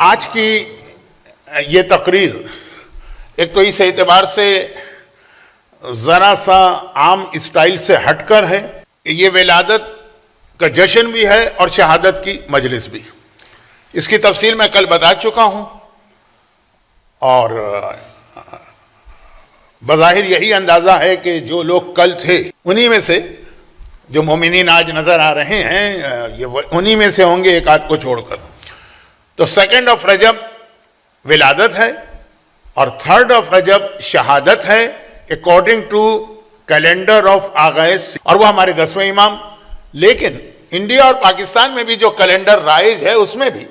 آج کی یہ تقریر ایک تو اس اعتبار سے ذرا سا عام اسٹائل سے ہٹ کر ہے، یہ ولادت کا جشن بھی ہے اور شہادت کی مجلس بھی۔ اس کی تفصیل میں کل بتا چکا ہوں، اور بظاہر یہی اندازہ ہے کہ جو لوگ کل تھے انہی میں سے جو مومنین آج نظر آ رہے ہیں یہ انہی میں سے ہوں گے، ایک آدھ کو چھوڑ کر۔ تو 2 رجب ولادت ہے اور 3 رجب شہادت ہے اکارڈنگ ٹو کیلنڈر آف آغاز، اور وہ ہمارے 10ویں امام۔ لیکن انڈیا اور پاکستان میں بھی جو کیلنڈر رائج ہے اس میں بھی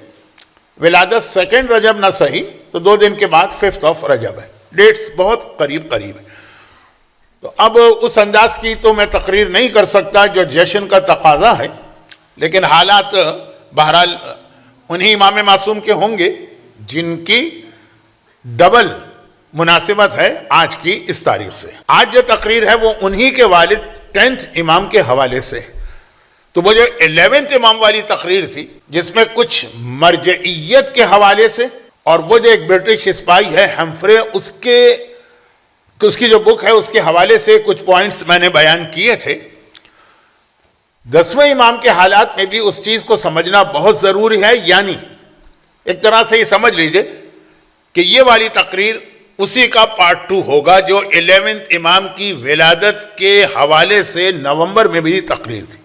ولادت 2 رجب نہ صحیح تو 2 دن کے بعد 5 رجب ہے۔ ڈیٹس بہت قریب قریب ہے۔ تو اب اس انداز کی تو میں تقریر نہیں کر سکتا جو جشن کا تقاضا ہے، لیکن حالات بہرحال انہی امام معصوم کے ہوں گے جن کی ڈبل مناسبت ہے آج کی اس تاریخ سے۔ آج جو تقریر ہے وہ انہی کے والد 10th امام کے حوالے سے، تو وہ جو 11th امام والی تقریر تھی جس میں کچھ مرجعیت کے حوالے سے، اور وہ جو ایک برٹش اسپائی ہے ہمفرے، اس کی جو بک ہے اس کے حوالے سے کچھ پوائنٹس میں نے بیان کیے تھے۔ 10ویں امام کے حالات میں بھی اس چیز کو سمجھنا بہت ضروری ہے، یعنی ایک طرح سے یہ سمجھ لیجئے کہ یہ والی تقریر اسی کا پارٹ 2 ہوگا جو 11th امام کی ولادت کے حوالے سے نومبر میں بھی تقریر تھی،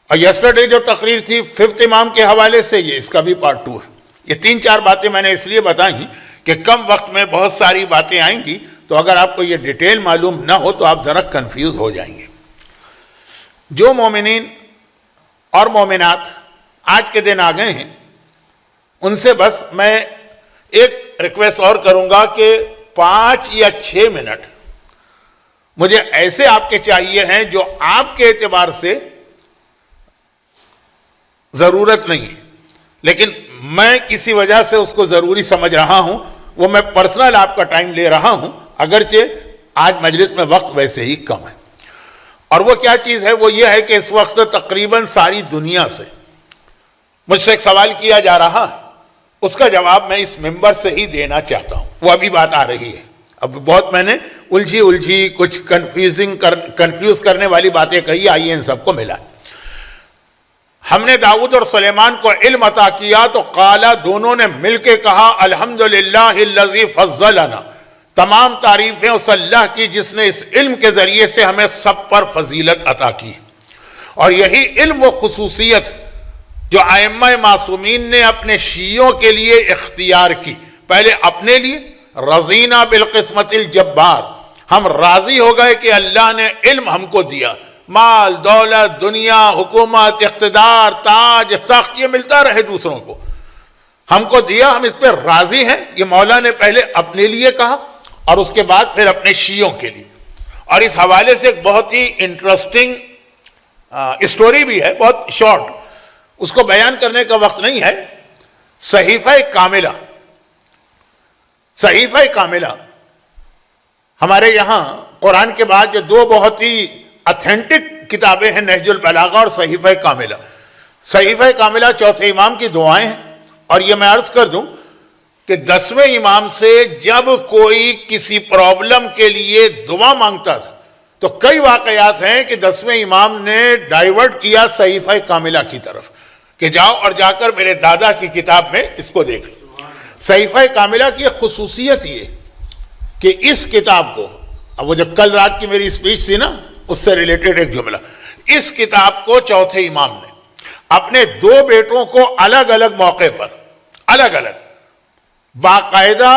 اور یسٹرڈے جو تقریر تھی 5th امام کے حوالے سے یہ اس کا بھی پارٹ 2 ہے۔ یہ 3-4 باتیں میں نے اس لیے بتائیں کہ کم وقت میں بہت ساری باتیں آئیں گی، تو اگر آپ کو یہ ڈیٹیل معلوم نہ ہو تو آپ ذرا کنفیوز ہو جائیں گے۔ جو مومنین اور مومنات آج کے دن آ گئے ہیں ان سے بس میں ایک ریکویسٹ اور کروں گا کہ 5 یا 6 منٹ مجھے ایسے آپ کے چاہیے ہیں جو آپ کے اعتبار سے ضرورت نہیں ہے، لیکن میں کسی وجہ سے اس کو ضروری سمجھ رہا ہوں، وہ میں پرسنل آپ کا ٹائم لے رہا ہوں، اگرچہ آج مجلس میں وقت ویسے ہی کم ہے۔ اور وہ کیا چیز ہے؟ وہ یہ ہے کہ اس وقت تقریباً ساری دنیا سے مجھ سے ایک سوال کیا جا رہا ہے، اس کا جواب میں اس ممبر سے ہی دینا چاہتا ہوں۔ وہ ابھی بات آ رہی ہے، اب بہت میں نے الجھی کچھ کنفیوز کرنے والی باتیں کہی، آئیے ان سب کو ملا۔ ہم نے داؤد اور سلیمان کو علم عطا کیا تو قالا، دونوں نے مل کے کہا الحمدللہ الذی فضلنا، تمام تعریفیں اس اللہ کی جس نے اس علم کے ذریعے سے ہمیں سب پر فضیلت عطا کی۔ اور یہی علم و خصوصیت جو ائمہ معصومین نے اپنے شیعوں کے لیے اختیار کی، پہلے اپنے لیے رضینا بالقسمت الجبار، ہم راضی ہو گئے کہ اللہ نے علم ہم کو دیا، مال دولت دنیا حکومت اقتدار تاج تخت یہ ملتا رہے دوسروں کو، ہم کو دیا، ہم اس پہ راضی ہیں۔ یہ مولا نے پہلے اپنے لیے کہا اور اس کے بعد پھر اپنے شیعوں کے لیے۔ اور اس حوالے سے ایک بہت ہی انٹرسٹنگ اسٹوری بھی ہے، بہت شارٹ، اس کو بیان کرنے کا وقت نہیں ہے۔ صحیفہ کاملہ ہمارے یہاں قرآن کے بعد جو 2 بہت ہی اتھینٹک کتابیں ہیں، نہج البلاغہ اور صحیفہ کاملہ۔ صحیفہ کاملہ 4تھے امام کی دعائیں ہیں، اور یہ میں عرض کر دوں کہ 10ویں امام سے جب کوئی کسی پرابلم کے لیے دعا مانگتا تھا تو کئی واقعات ہیں کہ 10ویں امام نے ڈائیورٹ کیا صحیفہ کاملہ کی طرف کہ جاؤ اور جا کر میرے دادا کی کتاب میں اس کو دیکھ لو۔ صحیفہ کاملہ کی خصوصیت یہ کہ اس کتاب کو، اب وہ جو کل رات کی میری اسپیچ تھی نا اس سے ریلیٹڈ ایک جملہ، اس کتاب کو 4تھے امام نے اپنے 2 بیٹوں کو الگ الگ موقع پر باقاعدہ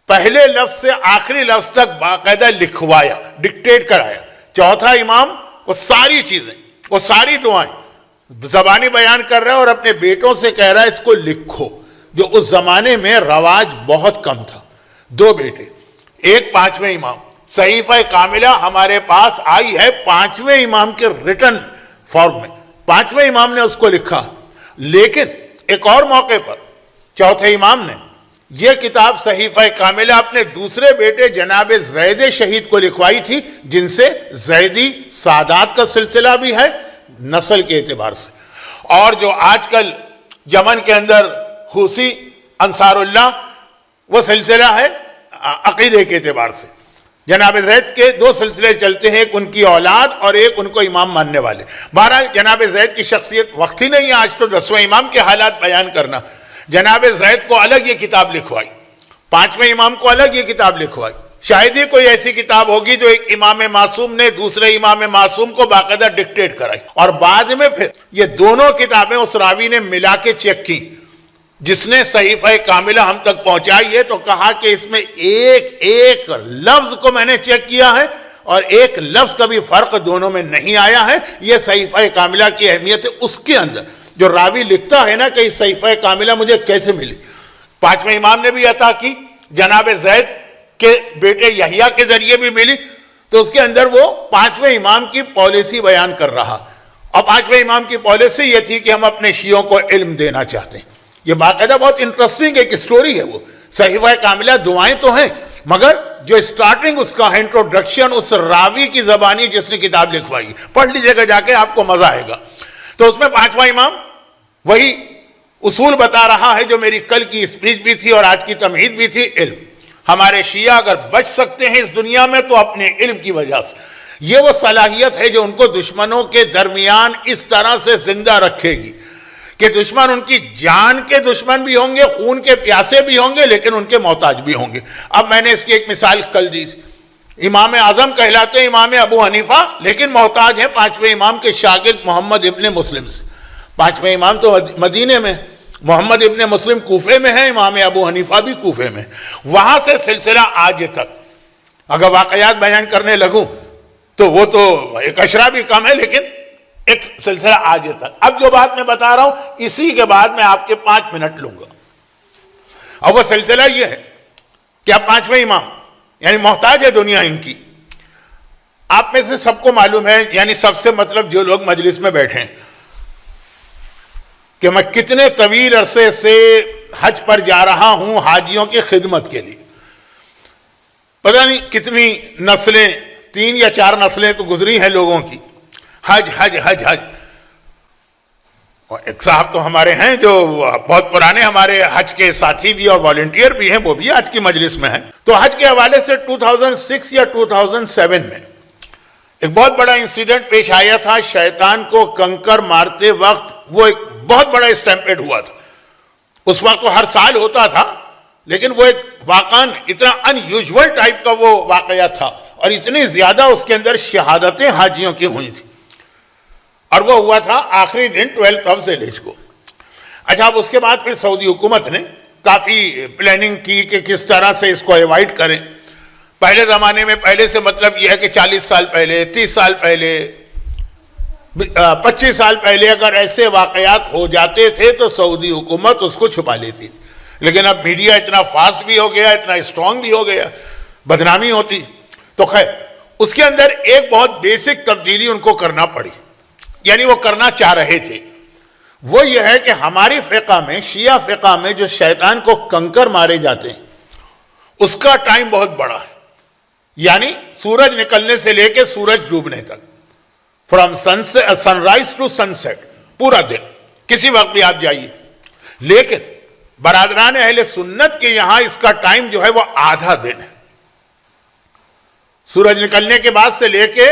پہلے لفظ سے آخری لفظ تک باقاعدہ لکھوایا، ڈکٹیٹ کرایا۔ 4تھا امام وہ ساری چیزیں، وہ ساری دعائیں زبانی بیان کر رہا ہے اور اپنے بیٹوں سے کہہ رہا ہے اس کو لکھو، جو اس زمانے میں رواج بہت کم تھا۔ 2 بیٹے، ایک 5ویں امام۔ صحیفہ کاملہ ہمارے پاس آئی ہے 5ویں امام کے ریٹن فارم میں، 5ویں امام نے اس کو لکھا۔ لیکن ایک اور موقع پر 4تھے امام نے یہ کتاب صحیفہ کاملہ اپنے دوسرے بیٹے جناب زید شہید کو لکھوائی تھی، جن سے زیدی سادات کا سلسلہ بھی ہے نسل کے اعتبار سے، اور جو آج کل یمن کے اندر حوثی انصاراللہ، وہ سلسلہ ہے عقیدے کے اعتبار سے۔ جناب زید کے دو سلسلے چلتے ہیں، ایک ان کی اولاد اور ایک ان کو امام ماننے والے۔ بہرحال جناب زید کی شخصیت، وقت ہی نہیں ہے آج تو 10ویں امام کے حالات بیان کرنا۔ جناب زید کو الگ یہ کتاب لکھوائی، 5ویں امام کو الگ یہ کتاب لکھوائی۔ شاید ہی کوئی ایسی کتاب ہوگی جو ایک امام معصوم نے دوسرے امام معصوم کو باقاعدہ ڈکٹیٹ کرائی، اور بعد میں پھر یہ دونوں کتابیں اس راوی نے ملا کے چیک کی جس نے صحیفہ کاملہ ہم تک پہنچائی ہے، تو کہا کہ اس میں ایک ایک لفظ کو میں نے چیک کیا ہے اور ایک لفظ کا بھی فرق دونوں میں نہیں آیا ہے۔ یہ صحیفہ کاملہ کی اہمیت ہے۔ اس کے اندر جو راوی لکھتا ہے نا کہ اس صحیفہ کاملہ مجھے کیسے ملی، 5ویں امام نے بھی عطا کی، جناب زید کے بیٹے یحییٰ کے ذریعے بھی ملی، تو اس کے اندر وہ 5ویں امام کی پالیسی بیان کر رہا۔ اور 5ویں امام کی پالیسی یہ تھی کہ ہم اپنے شیعوں کو علم دینا چاہتے ہیں۔ یہ باقاعدہ بہت انٹرسٹنگ ایک سٹوری ہے۔ وہ صحیفہ کاملہ دعائیں تو ہیں، مگر جو سٹارٹنگ اس کا ہے، انٹروڈکشن اس راوی کی زبانی جس نے کتاب لکھوائی، پڑھ لیجئے گا جا کے، آپ کو مزہ آئے گا۔ تو اس میں 5واں امام وہی اصول بتا رہا ہے جو میری کل کی اسپیچ بھی تھی اور آج کی تمہید بھی تھی، علم۔ ہمارے شیعہ اگر بچ سکتے ہیں اس دنیا میں تو اپنے علم کی وجہ سے۔ یہ وہ صلاحیت ہے جو ان کو دشمنوں کے درمیان اس طرح سے زندہ رکھے گی کہ دشمن ان کی جان کے دشمن بھی ہوں گے، خون کے پیاسے بھی ہوں گے، لیکن ان کے محتاج بھی ہوں گے۔ اب میں نے اس کی ایک مثال کل دی تھی۔ امام اعظم کہلاتے ہیں امام ابو حنیفہ، لیکن محتاج ہیں 5ویں امام کے شاگرد محمد ابن مسلم سے۔ 5ویں امام تو مدینے میں، محمد ابن مسلم کوفے میں ہے، امام ابو حنیفہ بھی کوفے میں۔ وہاں سے سلسلہ آج تک اگر واقعات بیان کرنے لگوں تو وہ تو ایک اشرا بھی کم ہے، لیکن ایک سلسلہ آج تک۔ اب جو بات میں بتا رہا ہوں اسی کے بعد میں آپ کے 5 منٹ لوں گا، اور وہ سلسلہ یہ ہے کہ اب 5ویں امام یعنی محتاج ہے دنیا ان کی۔ آپ میں سے سب کو معلوم ہے، یعنی سب سے مطلب جو لوگ مجلس میں بیٹھے ہیں، کہ میں کتنے طویل عرصے سے حج پر جا رہا ہوں حاجیوں کی خدمت کے لیے۔ پتہ نہیں کتنی نسلیں، 3 یا 4 نسلیں تو گزری ہیں لوگوں کی، حج حج حج حج۔ ایک صاحب تو ہمارے ہیں جو بہت پرانے ہمارے حج کے ساتھی بھی اور والنٹیئر بھی ہیں، وہ بھی آج کی مجلس میں ہیں۔ تو حج کے حوالے سے 2006 یا 2007 میں ایک بہت بڑا انسیڈنٹ پیش آیا تھا۔ شیطان کو کنکر مارتے وقت وہ ایک بہت بڑا اسٹیمپیڈ ہوا تھا۔ اس وقت تو ہر سال ہوتا تھا، لیکن وہ ایک واقعاً اتنا ان یوزول ٹائپ کا وہ واقعہ تھا، اور اتنی زیادہ اس کے اندر شہادتیں حاجیوں کی ہوئی تھی، اور وہ ہوا تھا آخری دن 12 آف ذی الحج کو۔ اچھا، اب اس کے بعد پھر سعودی حکومت نے کافی پلاننگ کی کہ کس طرح سے اس کو ایوائڈ کریں۔ پہلے زمانے میں، پہلے سے مطلب یہ ہے کہ 40 سال پہلے، 30 سال پہلے، 25 سال پہلے اگر ایسے واقعات ہو جاتے تھے تو سعودی حکومت اس کو چھپا لیتی تھی۔ لیکن اب میڈیا اتنا فاسٹ بھی ہو گیا، اتنا اسٹرانگ بھی ہو گیا، بدنامی ہوتی۔ تو خیر، اس کے اندر ایک بہت بیسک تبدیلی ان کو کرنا پڑی، یعنی وہ کرنا چاہ رہے تھے۔ وہ یہ ہے کہ ہماری فقہ میں، شیعہ فقہ میں جو شیطان کو کنکر مارے جاتے ہیں، اس کا ٹائم بہت بڑا ہے، یعنی سورج نکلنے سے لے کے سورج ڈوبنے تک، from sunrise to sunset, پورا دن، کسی وقت بھی آپ جائیے۔ لیکن برادران اہل سنت کے یہاں اس کا ٹائم جو ہے وہ آدھا دن ہے، سورج نکلنے کے بعد سے لے کے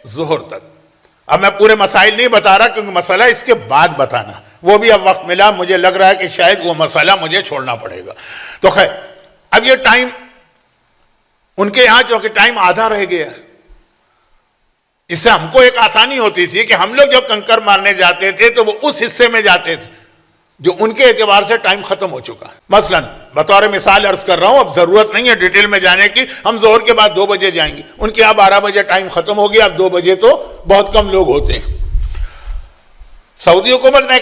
ظہر تک۔ اب میں پورے مسائل نہیں بتا رہا کیونکہ مسئلہ اس کے بعد بتانا، وہ بھی اب وقت ملا، مجھے لگ رہا ہے کہ شاید وہ مسئلہ مجھے چھوڑنا پڑے گا۔ تو خیر، اب یہ ٹائم ان کے یہاں جو کہ ٹائم آدھا رہ گیا، اس سے ہم کو ایک آسانی ہوتی تھی کہ ہم لوگ جب کنکر مارنے جاتے تھے تو وہ اس حصے میں جاتے تھے جو ان کے اعتبار سے ٹائم ختم ہو چکا ہے۔ مثلا بطور مثال عرض کر رہا ہوں، اب ضرورت نہیں ہے ڈیٹیل میں جانے کی، ہم ظہر کے بعد 2 بجے جائیں گے، ان کے یہاں 12 بجے ٹائم ختم ہو گیا، اب 2 بجے تو بہت کم لوگ ہوتے ہیں۔ سعودی حکومت نے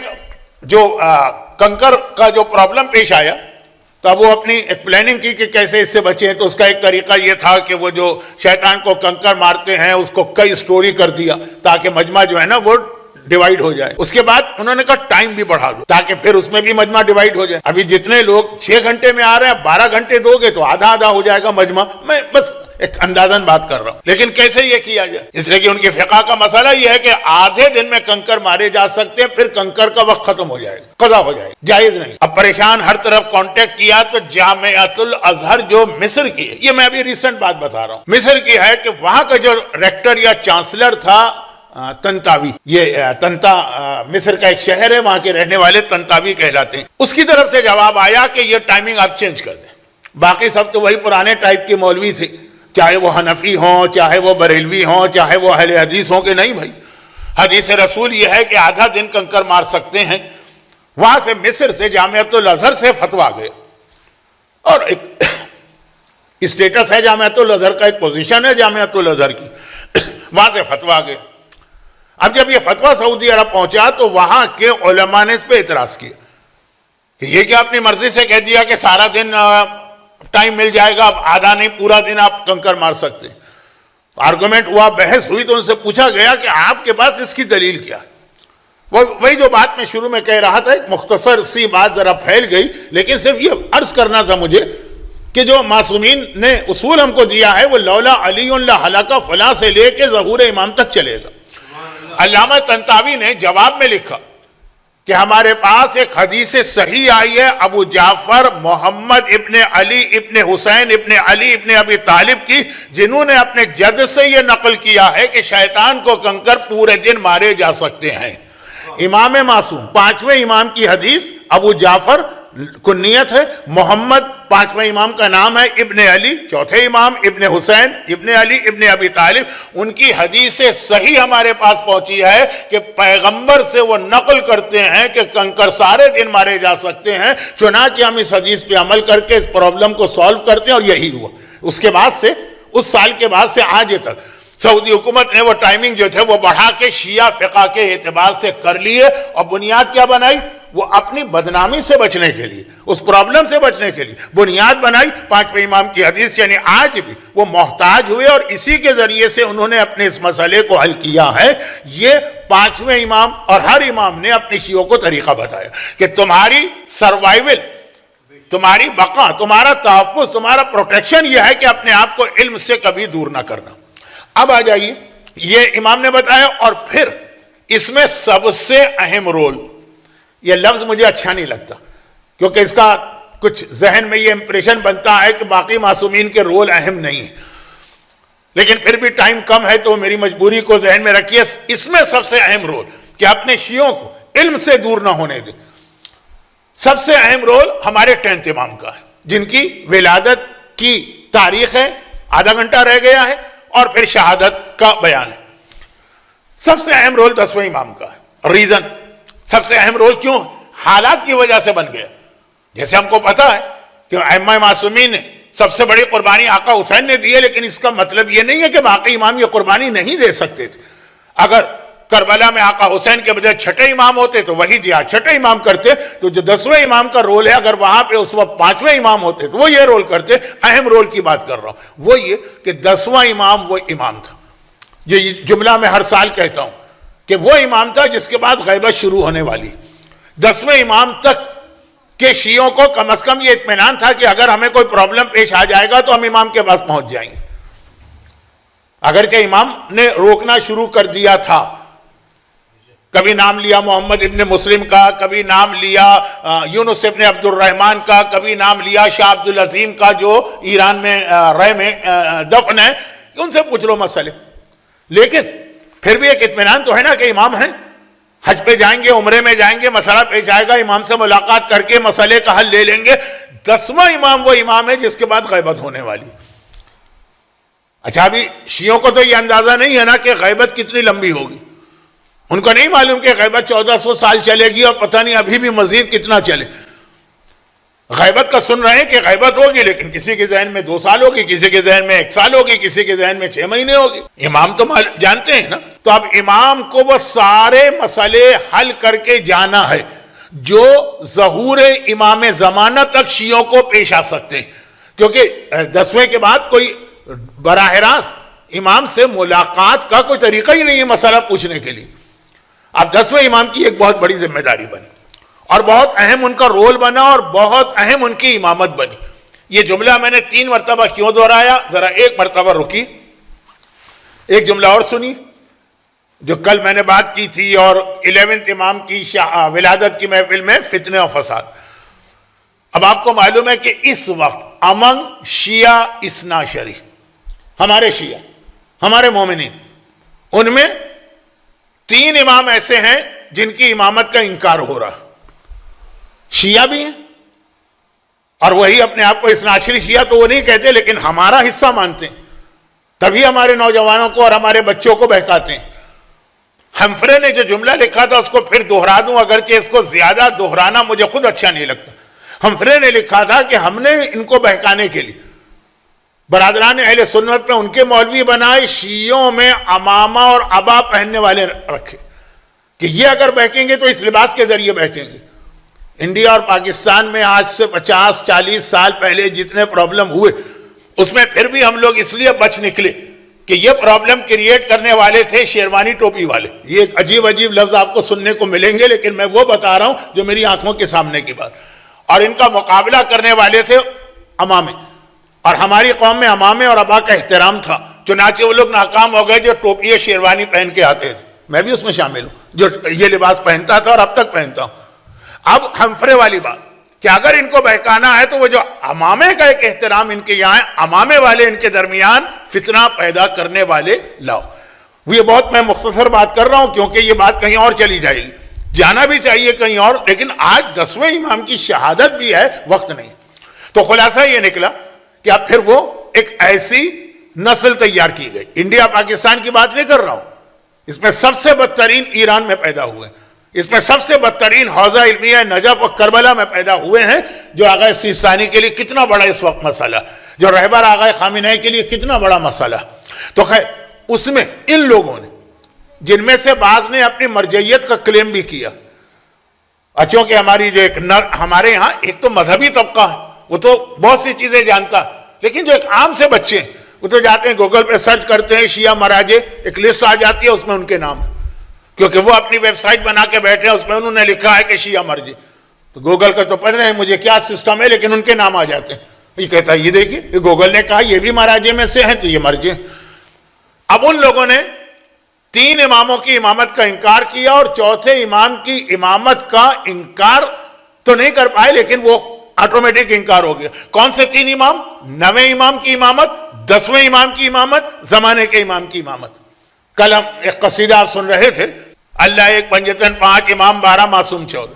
جو کنکر کا جو پرابلم پیش آیا، تب وہ اپنی ایک پلاننگ کی کہ کیسے اس سے بچیں۔ تو اس کا ایک طریقہ یہ تھا کہ وہ جو شیطان کو کنکر مارتے ہیں اس کو کئی سٹوری کر دیا تاکہ مجمع جو ہے نا وہ ڈیوائیڈ ہو جائے۔ اس کے بعد انہوں نے کہا ٹائم بھی بڑھا دو تاکہ پھر اس میں بھی مجمع ڈیوائیڈ ہو جائے۔ ابھی جتنے لوگ 6 گھنٹے میں آ رہے ہیں، 12 گھنٹے دو گے تو آدھا آدھا ہو جائے گا مجمع۔ میں بس ایک اندازن بات کر رہا ہوں، لیکن کیسے یہ کیا جائے؟ اس لیے کہ ان کی فقہ کا مسئلہ یہ ہے کہ آدھے دن میں کنکر مارے جا سکتے ہیں، پھر کنکر کا وقت ختم ہو جائے گا، قضا ہو جائے گا، جائز نہیں۔ اب پریشان ہر طرف کانٹیکٹ کیا تو جامعۃ الازہر جو مصر کی ہے، یہ میں ابھی ریسنٹ بات بتا رہا ہوں، مصر کی ہے، کہ وہاں کا جو ریکٹر یا چانسلر تھا تنتاوی، یہ تنتا مصر کا ایک شہر ہے، وہاں کے رہنے والے تنتاوی کہلاتے ہیں، اس کی طرف سے جواب آیا کہ یہ ٹائمنگ آپ چینج کر دیں۔ باقی سب تو وہی پرانے ٹائپ کے مولوی تھے، چاہے وہ حنفی ہوں، چاہے وہ بریلوی ہوں، چاہے وہ اہل حدیث ہوں، کہ نہیں بھائی، حدیث رسول یہ ہے کہ آدھا دن کنکر مار سکتے ہیں۔ وہاں سے مصر سے جامعۃ الازہر سے فتویٰ گیا، اور ایک اسٹیٹس ہے جامعۃ الازہر کا، ایک پوزیشن ہے جامعۃ الازہر کی، وہاں سے فتویٰ گیا۔ اب جب یہ فتویٰ سعودی عرب پہنچا تو وہاں کے علماء نے اس پہ اعتراض کیا کہ یہ کیا اپنی مرضی سے کہہ دیا کہ سارا دن ٹائم مل جائے گا، اب آدھا نہیں پورا دن آپ کنکر مار سکتے۔ آرگومنٹ ہوا، بحث ہوئی، تو ان سے پوچھا گیا کہ آپ کے پاس اس کی دلیل کیا؟ وہی جو بات میں شروع میں کہہ رہا تھا، ایک مختصر سی بات ذرا پھیل گئی، لیکن صرف یہ عرض کرنا تھا مجھے کہ جو معصومین نے اصول ہم کو دیا ہے وہ لولا علی لہلک فلاں سے لے کے ظہور امام تک چلے گا۔ علامہ طنطاوی نے جواب میں لکھا کہ ہمارے پاس ایک حدیث صحیح آئی ہے ابو جعفر محمد ابن علی ابن حسین ابن علی ابن ابی طالب کی، جنہوں نے اپنے جد سے یہ نقل کیا ہے کہ شیطان کو کنکر پورے دن مارے جا سکتے ہیں۔ امام معصوم، پانچویں امام کی حدیث، ابو جعفر کنیت ہے، محمد پانچویں امام کا نام ہے، ابن علی چوتھے امام، ابن حسین ابن علی ابن ابی طالب، ان کی حدیث صحیح ہمارے پاس پہنچی ہے کہ پیغمبر سے وہ نقل کرتے ہیں کہ کنکر سارے دن مارے جا سکتے ہیں۔ چنانچہ ہم اس حدیث پہ عمل کر کے اس پرابلم کو سالو کرتے ہیں، اور یہی ہوا۔ اس کے بعد سے، اس سال کے بعد سے آج تک سعودی حکومت نے وہ ٹائمنگ جو تھے وہ بڑھا کے شیعہ فقہ کے اعتبار سے کر لیے، اور بنیاد کیا بنائی؟ وہ اپنی بدنامی سے بچنے کے لیے، اس پرابلم سے بچنے کے لیے بنیاد بنائی پانچویں امام کی حدیث، یعنی آج بھی وہ محتاج ہوئے، اور اسی کے ذریعے سے انہوں نے اپنے اس مسئلے کو حل کیا ہے۔ یہ پانچویں امام اور ہر امام نے اپنی شیعوں کو طریقہ بتایا کہ تمہاری سروائیول، تمہاری بقا، تمہارا تحفظ، تمہارا پروٹیکشن یہ ہے کہ اپنے آپ کو علم سے کبھی دور نہ کرنا۔ اب آ جائیے، یہ امام نے بتایا، اور پھر اس میں سب سے اہم رول، یہ لفظ مجھے اچھا نہیں لگتا کیونکہ اس کا کچھ ذہن میں یہ امپریشن بنتا ہے کہ باقی معصومین کے رول اہم نہیں ہیں، لیکن پھر بھی ٹائم کم ہے تو میری مجبوری کو ذہن میں رکھیے۔ اس میں سب سے اہم رول کہ اپنے شیعوں کو علم سے دور نہ ہونے دیں۔ سب سے اہم رول ہمارے 10th امام کا ہے، جن کی ولادت کی تاریخ ہے، آدھا گھنٹہ رہ گیا ہے، اور پھر شہادت کا بیان ہے۔ سب سے اہم رول 10ویں امام کا ہے۔ ریزن، سب سے اہم رول کیوں؟ حالات کی وجہ سے بن گیا۔ جیسے ہم کو پتا ہے کہ ائمہ معصومین نے سب سے بڑی قربانی آقا حسین نے دی ہے، لیکن اس کا مطلب یہ نہیں ہے کہ باقی امام یہ قربانی نہیں دے سکتے تھے۔ اگر کربلا میں آقا حسین کے بجائے چھٹے امام ہوتے تو وہی جہاد چھٹے امام کرتے، تو جو 10ویں امام کا رول ہے، اگر وہاں پہ اس وقت 5ویں امام ہوتے تو وہ یہ رول کرتے۔ اہم رول کی بات کر رہا ہوں، وہ یہ کہ 10واں امام وہ امام تھا، جو جملہ میں ہر سال کہتا ہوں کہ وہ امام تھا جس کے بعد غیبت شروع ہونے والی۔ 10ویں امام تک کے شیعوں کو کم از کم یہ اطمینان تھا کہ اگر ہمیں کوئی پرابلم پیش آ جائے گا تو ہم امام کے پاس پہنچ جائیں گے، اگرچہ امام نے روکنا شروع کر دیا تھا۔ کبھی نام لیا محمد ابن مسلم کا، کبھی نام لیا یونس ابن عبد الرحمن کا، کبھی نام لیا شاہ عبد العظیم کا جو ایران میں رے میں دفن ہے، ان سے پوچھ لو مسئلے۔ لیکن پھر بھی ایک اطمینان تو ہے نا کہ امام ہیں، حج پہ جائیں گے، عمرے میں جائیں گے، مسئلہ پیش آئے گا، امام سے ملاقات کر کے مسئلے کا حل لے لیں گے۔ 10واں امام وہ امام ہے جس کے بعد غیبت ہونے والی۔ اچھا، ابھی شیعوں کو تو یہ اندازہ نہیں ہے نا کہ غیبت کتنی لمبی ہوگی، ان کو نہیں معلوم کہ غیبت 1400 سال چلے گی اور پتہ نہیں ابھی بھی مزید کتنا چلے۔ غیبت کا سن رہے ہیں کہ غیبت ہوگی، لیکن کسی کے ذہن میں 2 سال ہوگی، کسی کے ذہن میں 1 سال ہوگی، کسی کے ذہن میں 6 مہینے ہوگی۔ امام تو جانتے ہیں نا۔ تو اب امام کو وہ سارے مسئلے حل کر کے جانا ہے جو ظہور امام زمانہ تک شیعوں کو پیش آ سکتے ہیں، کیونکہ 10ویں کے بعد کوئی براہ راست امام سے ملاقات کا کوئی طریقہ ہی نہیں ہے مسئلہ پوچھنے کے لیے۔ اب 10ویں امام کی ایک بہت بڑی ذمہ داری بنی، اور بہت اہم ان کا رول بنا، اور بہت اہم ان کی امامت بنی یہ جملہ میں نے 3 مرتبہ کیوں دہرایا؟ ذرا ایک مرتبہ رکی، ایک جملہ اور سنی جو کل میں نے بات کی تھی، اور 11 امام کی ولادت کی محفل میں فتنے اور فساد۔ اب آپ کو معلوم ہے کہ اس وقت امنگ شیعہ اثنا عشری، ہمارے شیعہ، ہمارے مومنین، ان میں 3 امام ایسے ہیں جن کی امامت کا انکار ہو رہا، شیعہ بھی ہیں، اور وہی اپنے آپ کو اثنا عشری شیعہ تو وہ نہیں کہتے، لیکن ہمارا حصہ مانتے ہیں، تبھی ہمارے نوجوانوں کو اور ہمارے بچوں کو بہکاتے ہیں۔ ہمفرے نے جو جملہ لکھا تھا اس کو پھر دہرا دوں، اگرچہ اس کو زیادہ دہرانا مجھے خود اچھا نہیں لگتا۔ ہمفرے نے لکھا تھا کہ ہم نے ان کو بہکانے کے لیے برادران اہل سنت میں ان کے مولوی بنائے، شیعوں میں امامہ اور عبا پہننے والے رکھے کہ یہ اگر بہکیں گے تو اس لباس کے ذریعے بہکیں گے۔ انڈیا اور پاکستان میں آج سے 50-40 سال پہلے جتنے پرابلم ہوئے، اس میں پھر بھی ہم لوگ اس لیے بچ نکلے کہ یہ پرابلم کریٹ کرنے والے تھے شیروانی ٹوپی والے۔ یہ ایک عجیب عجیب لفظ آپ کو سننے کو ملیں گے، لیکن میں وہ بتا رہا ہوں جو میری آنکھوں کے سامنے کی بات۔ اور ان کا مقابلہ کرنے والے تھے امامے، اور ہماری قوم میں امامے اور ابا کا احترام تھا، چنانچہ وہ لوگ ناکام ہو گئے جو ٹوپی شیروانی پہن کے آتے تھے۔ میں بھی اس میں شامل ہوں جو یہ لباس پہنتا تھا اور اب تک پہنتا ہوں۔ اب ہمفرے والی بات کہ اگر ان کو بہکانا ہے تو وہ جو امامے کا ایک احترام ان کے یہاں ہے، امامے والے ان کے درمیان فتنہ پیدا کرنے والے لاؤ۔ یہ بہت میں مختصر بات کر رہا ہوں کیونکہ یہ بات کہیں اور چلی جائے گی، جانا بھی چاہیے کہیں اور، لیکن آج 10ویں امام کی شہادت بھی ہے، وقت نہیں۔ تو خلاصہ یہ نکلا کہ اب پھر وہ ایک ایسی نسل تیار کی گئی۔ انڈیا پاکستان کی بات نہیں کر رہا ہوں، اس میں سب سے بدترین ایران میں پیدا ہوئے، اس میں سب سے بدترین حوزہ علمیہ نجف اور کربلا میں پیدا ہوئے ہیں، جو آغا سیستانی کے لیے کتنا بڑا اس وقت مسئلہ، جو رہبر آغا خامنہئی کے لیے کتنا بڑا مسئلہ۔ تو خیر اس میں ان لوگوں نے، جن میں سے بعض نے اپنی مرجعیت کا کلیم بھی کیا، چونکہ ہماری جو ایک ہمارے ہاں ایک تو مذہبی طبقہ ہے، وہ تو بہت سی چیزیں جانتا، لیکن جو ایک عام سے بچے ہیں وہ تو جاتے ہیں گوگل پہ سرچ کرتے ہیں شیعہ مراجع، ایک لسٹ آ جاتی ہے، اس میں ان کے نام ہے، کیونکہ وہ اپنی ویب سائٹ بنا کے بیٹھے ہیں، اس میں انہوں نے لکھا ہے کہ شیعہ مرجع، تو گوگل کا تو پتہ نہیں مجھے کیا سسٹم ہے، لیکن ان کے نام آ جاتے ہیں۔ یہ کہتا ہے یہ دیکھیے یہ گوگل نے کہا یہ بھی مراجع میں سے ہیں تو یہ مرجع۔ اب ان لوگوں نے 3 اماموں کی امامت کا انکار کیا، اور چوتھے امام کی امامت کا انکار تو نہیں کر پائے، لیکن وہ آٹومیٹک انکار ہو گیا۔ کون سے 3 امام؟ 9ویں امام کی امامت، 10ویں امام کی امامت، زمانے کے امام کی امامت۔ کل ہم ایک قصیدہ آپ سن رہے تھے، اللہ ایک پنجتن 5 امام 12 معصوم 14،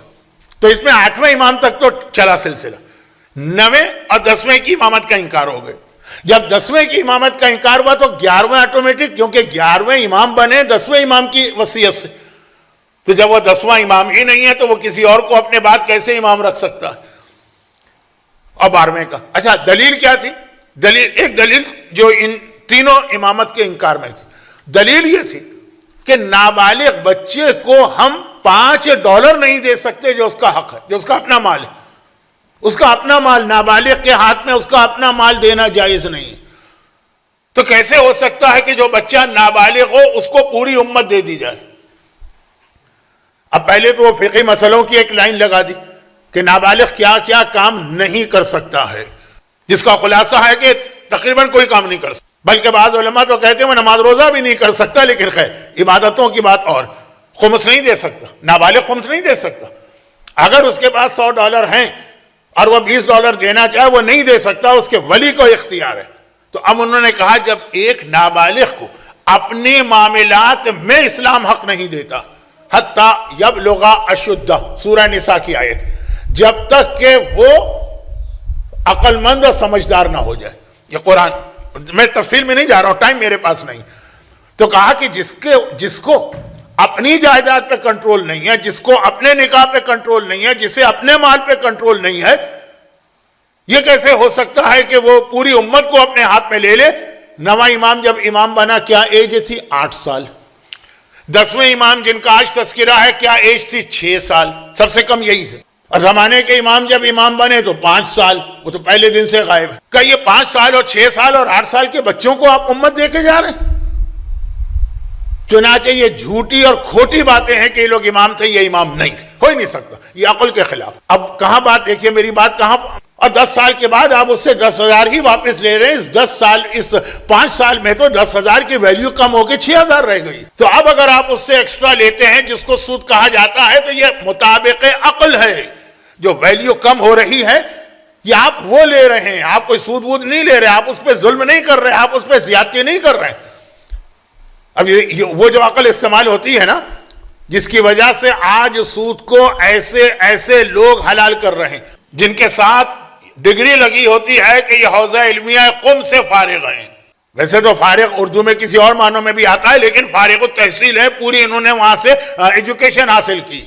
تو اس میں 8ویں امام تک تو چلا سلسلہ، 9ویں اور 10ویں کی امامت کا انکار ہو گئے۔ جب 10ویں کی امامت کا انکار ہوا تو 11ویں آٹومیٹک، کیونکہ 11ویں امام بنے 10ویں امام کی وصیت سے، تو جب وہ 10واں امام ہی نہیں ہے تو وہ کسی اور کو اپنے بعد کیسے امام رکھ سکتا ہے؟ اور 12ویں کا اچھا دلیل کیا تھی؟ ایک دلیل جو ان تینوں امامت کے انکار میں تھی، دلیل یہ تھی کہ نابالغ بچے کو ہم $5 نہیں دے سکتے جو اس کا حق ہے، جو اس کا اپنا مال ہے، اس کا اپنا مال، نابالغ کے ہاتھ میں اس کا اپنا مال دینا جائز نہیں ہے۔ تو کیسے ہو سکتا ہے کہ جو بچہ نابالغ ہو اس کو پوری امت دے دی جائے؟ اب پہلے تو وہ فقہی مسئلوں کی ایک لائن لگا دی کہ نابالغ کیا کیا کام نہیں کر سکتا ہے، جس کا خلاصہ ہے کہ تقریباً کوئی کام نہیں کر سکتا، بلکہ بعض علماء تو کہتے ہیں وہ نماز روزہ بھی نہیں کر سکتا، لیکن خیر عبادتوں کی بات اور، خمس نہیں دے سکتا، نابالغ خمس نہیں دے سکتا۔ اگر اس کے پاس $100 ہیں اور وہ $20 دینا چاہے وہ نہیں دے سکتا، اس کے ولی کو اختیار ہے۔ تو اب انہوں نے کہا جب ایک نابالغ کو اپنے معاملات میں اسلام حق نہیں دیتا، حتیٰ یبلغ اشدہ، سورہ نساء کی آیت، جب تک کہ وہ عقل مند اور سمجھدار نہ ہو جائے، یہ قرآن، میں تفصیل میں نہیں جا رہا ہوں، ٹائم میرے پاس نہیں۔ تو کہا کہ جس کو اپنی جائیداد پہ کنٹرول نہیں ہے، جس کو اپنے نکاح پہ کنٹرول نہیں ہے، جسے اپنے مال پہ کنٹرول نہیں ہے، یہ کیسے ہو سکتا ہے کہ وہ پوری امت کو اپنے ہاتھ میں لے لے؟ 9واں امام جب امام بنا کیا ایج تھی؟ 8 سال۔ 10ویں امام جن کا آج تذکرہ ہے کیا ایج تھی؟ 6 سال، سب سے کم یہی تھے۔ اور زمانے کے امام جب امام بنے تو 5 سال، وہ تو پہلے دن سے غائب ہے۔ کہ یہ 5 سال اور 6 سال اور 8 سال کے بچوں کو آپ امت دے کے جا رہے ہیں؟ چنانچہ یہ جھوٹی اور کھوٹی باتیں ہیں کہ یہ لوگ امام تھے، یہ امام نہیں تھے، ہو ہی نہیں سکتا، یہ عقل کے خلاف۔ اب کہاں بات دیکھیے، میری بات کہاں اور 10 سال کے بعد آپ اس سے 10,000 ہی واپس لے رہے ہیں. اس 5 سال میں تو 10,000 کی ویلیو کم ہو کے 6,000 رہ گئی. تو اب اگر آپ اس سے ایکسٹرا لیتے ہیں جس کو سود کہا جاتا ہے تو یہ مطابق عقل ہے. جو ویلیو کم ہو رہی ہے یہ آپ وہ لے رہے ہیں, آپ کوئی سود وود نہیں لے رہے, آپ اس پہ ظلم نہیں کر رہے, آپ اس پہ زیادتی نہیں کر رہے. اب وہ جو عقل استعمال ہوتی ہے نا, جس کی وجہ سے آج سود کو ایسے لوگ حلال کر رہے ہیں جن کے ساتھ ڈگری لگی ہوتی ہے کہ یہ حوزہ علمیہ قم سے فارغ ہیں. ویسے تو فارغ اردو میں کسی اور معنوں میں بھی آتا ہے, لیکن فارغ التحصیل ہے, پوری انہوں نے وہاں سے ایجوکیشن حاصل کی.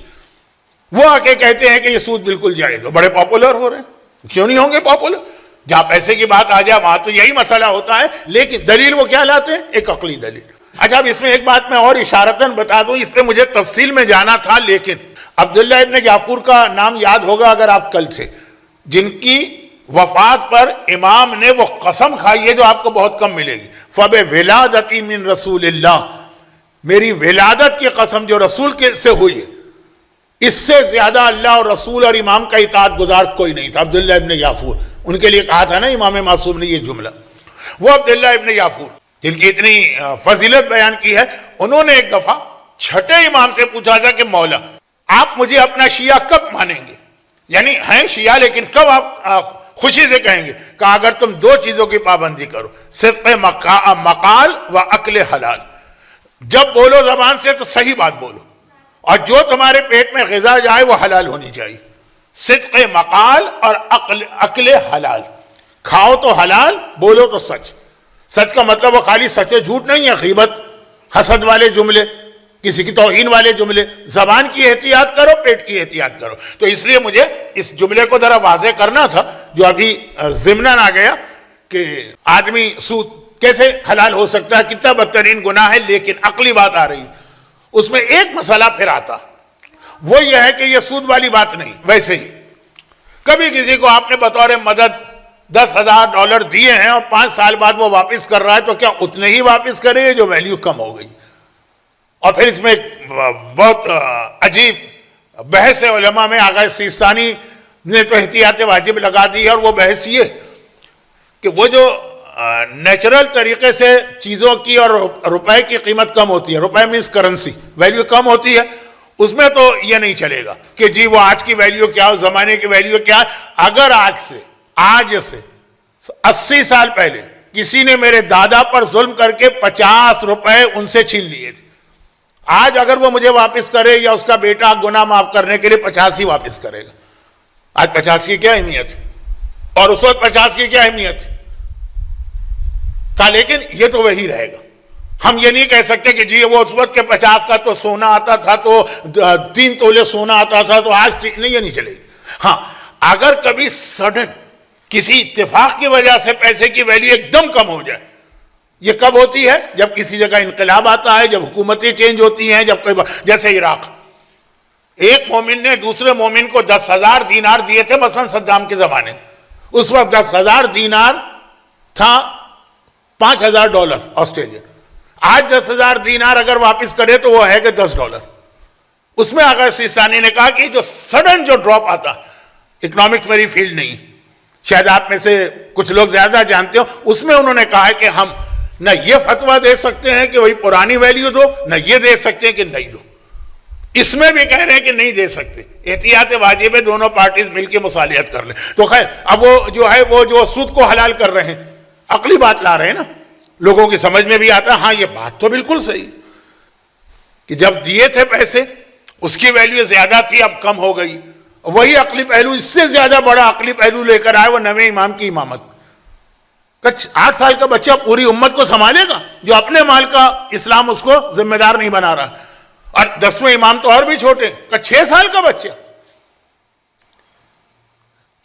وہ آ کے کہتے ہیں کہ یہ سود بالکل جائز ہو, بڑے پاپولر ہو رہے ہیں. کیوں نہیں ہوں گے پاپولر؟ جہاں پیسے کی بات آ جائے وہاں تو یہی مسئلہ ہوتا ہے. لیکن دلیل وہ کیا لاتے ہیں؟ ایک عقلی دلیل. اچھا, اب اس میں ایک بات میں اور اشارتاً بتا دوں, اس پہ مجھے تفصیل میں جانا تھا, لیکن عبداللہ ابن جعفر کا نام یاد ہوگا اگر آپ کل تھے, جن کی وفات پر امام نے وہ قسم کھائی ہے جو آپ کو بہت کم ملے گی. فَبِوِلَادَتِي مِن رسول اللہ, میری ولادت کی قسم جو رسول سے ہوئی ہے, اس سے زیادہ اللہ اور رسول اور امام کا اطاعت گزار کوئی نہیں تھا. عبداللہ ابن جعفر, ان کے لیے کہا تھا نا امام معصوم نے یہ جملہ. وہ عبداللہ ابن جعفر جن کی اتنی فضیلت بیان کی ہے, انہوں نے ایک دفعہ چھٹے امام سے پوچھا تھا کہ مولا آپ مجھے اپنا شیعہ کب مانیں گے؟ یعنی ہیں شیعہ لیکن کب آپ خوشی سے کہیں گے؟ کہا اگر تم 2 چیزوں کی پابندی کرو, صدق مقال و عقل حلال. جب بولو زبان سے تو صحیح بات بولو, اور جو تمہارے پیٹ میں غذا جائے وہ حلال ہونی چاہیے. صدق مقال اور عقل حلال. کھاؤ تو حلال, بولو تو سچ. سچ کا مطلب وہ خالی سچ جھوٹ نہیں ہے, غیبت, حسد والے جملے, کسی کی توہین والے جملے. زبان کی احتیاط کرو, پیٹ کی احتیاط کرو. تو اس لیے مجھے اس جملے کو ذرا واضح کرنا تھا جو ابھی ضمناً آ گیا کہ آدمی سود کیسے حلال ہو سکتا ہے, کتنا بدترین گناہ ہے. لیکن عقلی بات آ رہی, اس میں ایک مسئلہ پھر آتا, وہ یہ ہے کہ یہ سود والی بات نہیں. ویسے ہی کبھی کسی کو آپ نے بطور مدد $10,000 دیے ہیں اور 5 سال بعد وہ واپس کر رہا ہے, تو کیا اتنے ہی واپس کرے جو ویلیو کم ہو گئی؟ اور پھر اس میں ایک بہت عجیب بحث علماء میں آغا سیستانی نے تو احتیاط واجب لگا دی ہے, اور وہ بحث یہ کہ وہ جو نیچرل طریقے سے چیزوں کی اور روپے کی قیمت کم ہوتی ہے, روپے مینس کرنسی, ویلیو کم ہوتی ہے, اس میں تو یہ نہیں چلے گا کہ جی وہ آج کی ویلیو کیا, اس زمانے کی ویلیو کیا. اگر آج سے 80 سال پہلے کسی نے میرے دادا پر ظلم کر کے 50 روپے ان سے چھین لیے تھے, آج اگر وہ مجھے واپس کرے یا اس کا بیٹا گناہ معاف کرنے کے لیے 50 ہی واپس کرے گا. آج 50 کی کیا اہمیت ہے اور اس وقت 50 کی کیا اہمیت ہے؟ کہا لیکن یہ تو وہی رہے گا. ہم یہ نہیں کہہ سکتے کہ جی وہ اس وقت کے 50 کا تو سونا آتا تھا تو 3 تولے سونا آتا تھا تو آج نہیں, یہ نہیں چلے گی. ہاں, اگر کبھی سڈن کسی اتفاق کی وجہ سے پیسے کی ویلیو ایک دم کم ہو جائے, یہ کب ہوتی ہے؟ جب کسی جگہ انقلاب آتا ہے, جب حکومتیں چینج ہوتی ہیں, جب کوئی جیسے عراق, ایک مومن نے دوسرے مومن کو 10,000 دینار دیے تھے مثلا صدام کے زمانے. اس وقت 10,000 دینار تھا $5,000 آسٹریلین. آج 10,000 دینار اگر واپس کرے تو وہ ہے کہ $10. اس میں آغا سیستانی نے کہا کہ جو سڈن جو ڈراپ آتا, اکنامکس میری فیلڈ نہیں, شاید آپ میں سے کچھ لوگ زیادہ جانتے ہو, اس میں انہوں نے کہا ہے کہ ہم نہ یہ فتویٰ دے سکتے ہیں کہ وہی پرانی ویلیو دو, نہ یہ دے سکتے ہیں کہ نہیں دو. اس میں بھی کہہ رہے ہیں کہ نہیں دے سکتے. احتیاط واجب ہے, دونوں پارٹیز مل کے مصالحت کر لیں. تو خیر, اب وہ جو سود کو حلال کر رہے ہیں, عقلی بات لا رہے ہیں نا, لوگوں کی سمجھ میں بھی آتا ہے, ہاں یہ بات تو بالکل صحیح کہ جب دیے تھے پیسے اس کی ویلیو زیادہ تھی, اب کم ہو گئی. وہی عقلی پہلو, اس سے زیادہ بڑا عقلی پہلو لے کر آئے وہ نویں امام کی امامت. 8 سال کا بچہ پوری امت کو سنبھالے گا جو اپنے مال کا اسلام اس کو ذمہ دار نہیں بنا رہا, اور 10ویں امام تو اور بھی چھوٹے, 6 سال کا بچہ.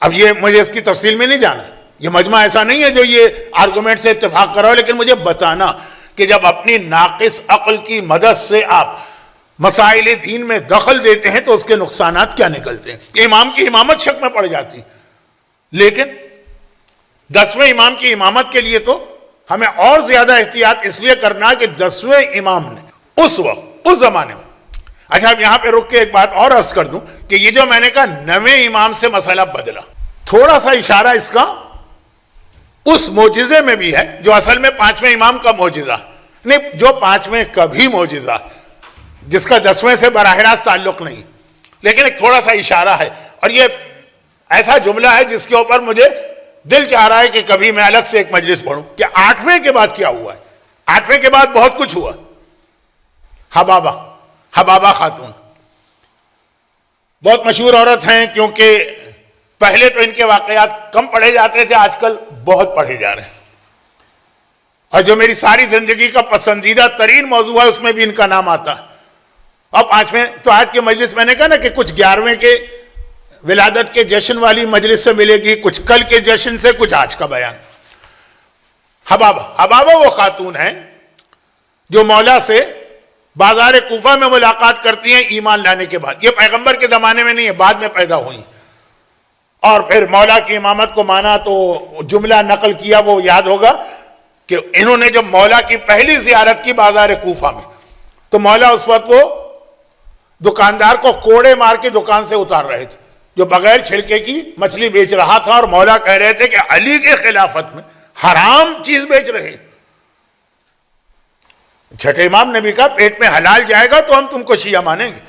اب یہ مجھے اس کی تفصیل میں نہیں جانا, یہ مجمع ایسا نہیں ہے جو یہ آرگومنٹ سے اتفاق کراؤ, لیکن مجھے بتانا کہ جب اپنی ناقص عقل کی مدد سے آپ مسائل دین میں دخل دیتے ہیں تو اس کے نقصانات کیا نکلتے ہیں. کہ امام کی امامت شک میں پڑ جاتی, لیکن 10ویں امام کی امامت کے لیے تو ہمیں اور زیادہ احتیاط اس لیے کرنا کہ 10ویں امام نے اس وقت اس زمانے میں. اچھا, اب یہاں پہ رک کے ایک بات اور عرض کر دوں کہ یہ جو میں نے کہا 9ویں امام سے مسئلہ بدلا تھوڑا سا اشارہ اس کا اس معجزے میں بھی ہے جو اصل میں 5ویں امام کا معجزہ نہیں، جو 5ویں کا بھی معجزہ جس کا 10ویں سے براہ راست تعلق نہیں، لیکن ایک تھوڑا سا اشارہ ہے، اور یہ ایسا جملہ ہے جس کے اوپر مجھے دل چاہ رہا ہے کہ کبھی میں الگ سے ایک مجلس پڑھوں کہ 8ویں کے بعد کیا ہوا ہے۔ 8ویں کے بعد بہت کچھ ہوا۔ حبابہ خاتون بہت مشہور عورت ہیں، کیونکہ پہلے تو ان کے واقعات کم پڑھے جاتے تھے، آج کل بہت پڑھے جا رہے ہیں، اور جو میری ساری زندگی کا پسندیدہ ترین موضوع ہے اس میں بھی ان کا نام آتا ہے۔ اور 5ویں تو آج کے مجلس میں نے کہا نا کہ کچھ 11ویں کے ولادت کے جشن والی مجلس سے ملے گی، کچھ کل کے جشن سے، کچھ آج کا بیان۔ حبابہ وہ خاتون ہیں جو مولا سے بازار کوفہ میں ملاقات کرتی ہیں ایمان لانے کے بعد۔ یہ پیغمبر کے زمانے میں نہیں ہے، بعد میں پیدا ہوئی، اور پھر مولا کی امامت کو مانا۔ تو جملہ نقل کیا وہ یاد ہوگا کہ انہوں نے جب مولا کی پہلی زیارت کی بازار کوفہ میں، تو مولا اس وقت وہ دکاندار کو کوڑے مار کے دکان سے اتار رہے تھے، جو بغیر چھلکے کی مچھلی بیچ رہا تھا، اور مولا کہہ رہے تھے کہ علی کے خلافت میں حرام چیز بیچ رہے۔ چھٹے امام نے بھی کہا پیٹ میں حلال جائے گا تو ہم تم کو شیعہ مانیں گے۔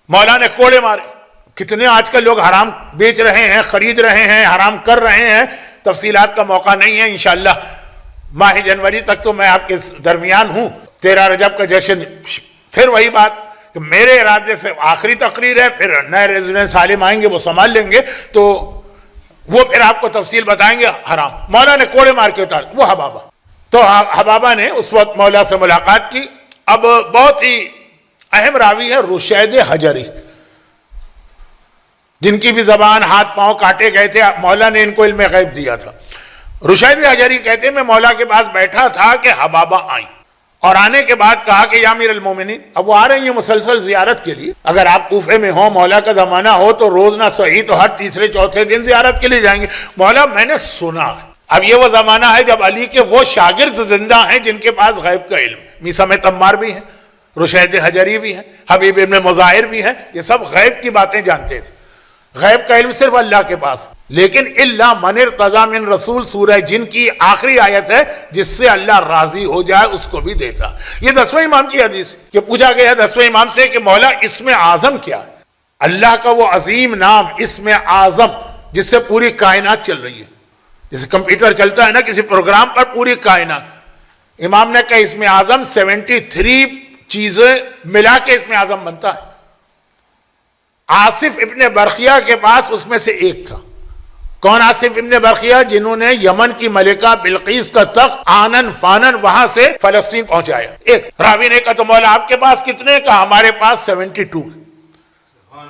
مولا نے کوڑے مارے۔ کتنے آج کل لوگ حرام بیچ رہے ہیں، خرید رہے ہیں، حرام کر رہے ہیں، تفصیلات کا موقع نہیں ہے، انشاءاللہ ماہ جنوری تک تو میں آپ کے درمیان ہوں۔ 13 رجب کا جشن، پھر وہی بات کہ میرے ارادے سے آخری تقریر ہے، پھر نئے ریزیڈنس عالم آئیں گے وہ سنبھال لیں گے، تو وہ پھر آپ کو تفصیل بتائیں گے۔ حرام مولا نے کوڑے مار کے اتار، وہ حبابہ۔ تو حبابہ نے اس وقت مولا سے ملاقات کی۔ اب بہت ہی اہم راوی ہے رشید حجری، جن کی بھی زبان ہاتھ پاؤں کاٹے گئے تھے، مولا نے ان کو علم غیب دیا تھا۔ رشید حجری کہتے ہیں میں مولا کے پاس بیٹھا تھا کہ حبابہ آئیں، اور آنے کے بعد کہا کہ یا امیر المومنین، اب وہ آ رہے ہیں مسلسل زیارت کے لیے، اگر آپ کوفے میں ہوں، مولا کا زمانہ ہو، تو روز نہ صحیح تو ہر تیسرے چوتھے دن زیارت کے لیے جائیں گے۔ مولا میں نے سنا ہے، اب یہ وہ زمانہ ہے جب علی کے وہ شاگرد زندہ ہیں جن کے پاس غیب کا علم، میسا میں تمار بھی ہیں، رشید حجری بھی ہیں، حبیب ابن مظاہر بھی ہیں، یہ سب غیب کی باتیں جانتے تھے۔ غیب کا علم صرف اللہ کے پاس، لیکن الا من ارتضی من رسول، سورہ جن کی آخری آیت ہے، جس سے اللہ راضی ہو جائے اس کو بھی دیتا۔ یہ 10ویں امام کی حدیث کہ پوچھا گیا 10ویں امام سے کہ مولا اسم اعظم کیا؟ اللہ کا وہ عظیم نام اسم اعظم جس سے پوری کائنات چل رہی ہے، جیسے کمپیوٹر چلتا ہے نا کسی پروگرام پر، پوری کائنات۔ امام نے کہا اسم اعظم 73 چیزیں ملا کے اسم اعظم بنتا ہے۔ آصف ابن برخیہ کے پاس اس میں سے ایک تھا۔ کون آصف ابن برخیہ؟ جنہوں نے یمن کی ملکہ بلقیس کا تخت آنن فانن وہاں سے فلسطین پہنچایا۔ ایک راوی نے کہا تو مولا آپ کے پاس کتنے؟ کہا ہمارے پاس 72۔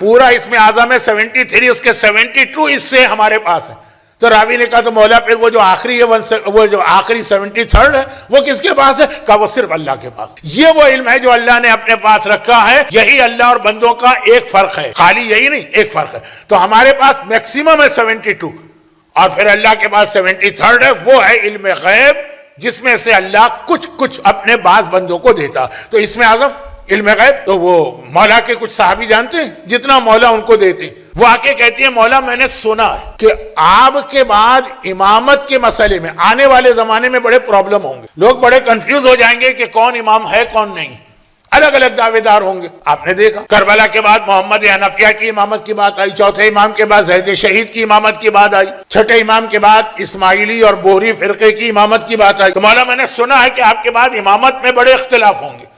پورا اسم اعظم ہے 73، اس کے 72 اس سے ہمارے پاس ہیں۔ تو راوی نے کہا تو مولا پھر وہ جو آخری ہے، وہ جو آخری 73 ہے، وہ کس کے پاس ہے؟ کہا وہ صرف اللہ کے پاس۔ یہ وہ علم ہے جو اللہ نے اپنے پاس رکھا ہے۔ یہی اللہ اور بندوں کا ایک فرق ہے، خالی یہی نہیں، ایک فرق ہے۔ تو ہمارے پاس میکسیمم ہے 72، اور پھر اللہ کے پاس 73 ہے، وہ ہے علم غیب جس میں سے اللہ کچھ اپنے بعض بندوں کو دیتا۔ تو اس میں اعظم علم غیب تو وہ مولا کے کچھ صحابی جانتے ہیں جتنا مولا ان کو دیتے ہیں۔ وہ آ کے کہتی ہیں مولا میں نے سنا ہے کہ آپ کے بعد امامت کے مسئلے میں آنے والے زمانے میں بڑے پرابلم ہوں گے، لوگ بڑے کنفیوز ہو جائیں گے کہ کون امام ہے کون نہیں، الگ الگ دعوے دار ہوں گے۔ آپ نے دیکھا کربلا کے بعد محمد حنفیہ کی امامت کی بات آئی، چوتھے امام کے بعد زید شہید کی امامت کی بات آئی، چھٹے امام کے بعد اسماعیلی اور بوہری فرقے کی امامت کی بات آئی۔ تو مولا میں نے سنا ہے کہ آپ کے بعد امامت میں بڑے اختلاف ہوں گے،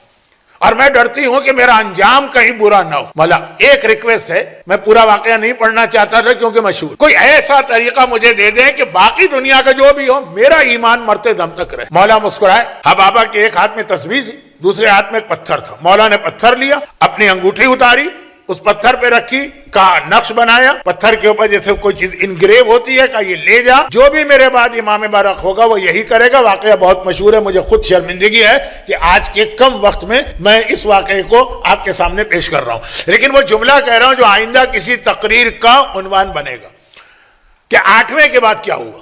اور میں ڈرتی ہوں کہ میرا انجام کہیں برا نہ ہو۔ مولا ایک ریکویسٹ ہے، میں پورا واقعہ نہیں پڑھنا چاہتا تھا کیونکہ مشہور، کوئی ایسا طریقہ مجھے دے دیں کہ باقی دنیا کا جو بھی ہو میرا ایمان مرتے دم تک رہے۔ مولا مسکرائے۔ حبابہ کے ایک ہاتھ میں تسبیح تھی، دوسرے ہاتھ میں ایک پتھر تھا۔ مولا نے پتھر لیا، اپنی انگوٹھی اتاری، اس پتھر پہ رکھی، کہا نقش بنایا پتھر کے اوپر جیسے کوئی چیز انگریو ہوتی ہے، کہا یہ لے جا، جو بھی میرے بعد امام بارق ہوگا وہ یہی کرے گا۔ واقعہ بہت مشہور ہے، مجھے خود شرمندگی ہے کہ آج کے کم وقت میں میں اس واقعے کو آپ کے سامنے پیش کر رہا ہوں، لیکن وہ جملہ کہہ رہا ہوں جو آئندہ کسی تقریر کا عنوان بنے گا کہ 8ویں کے بعد کیا ہوا۔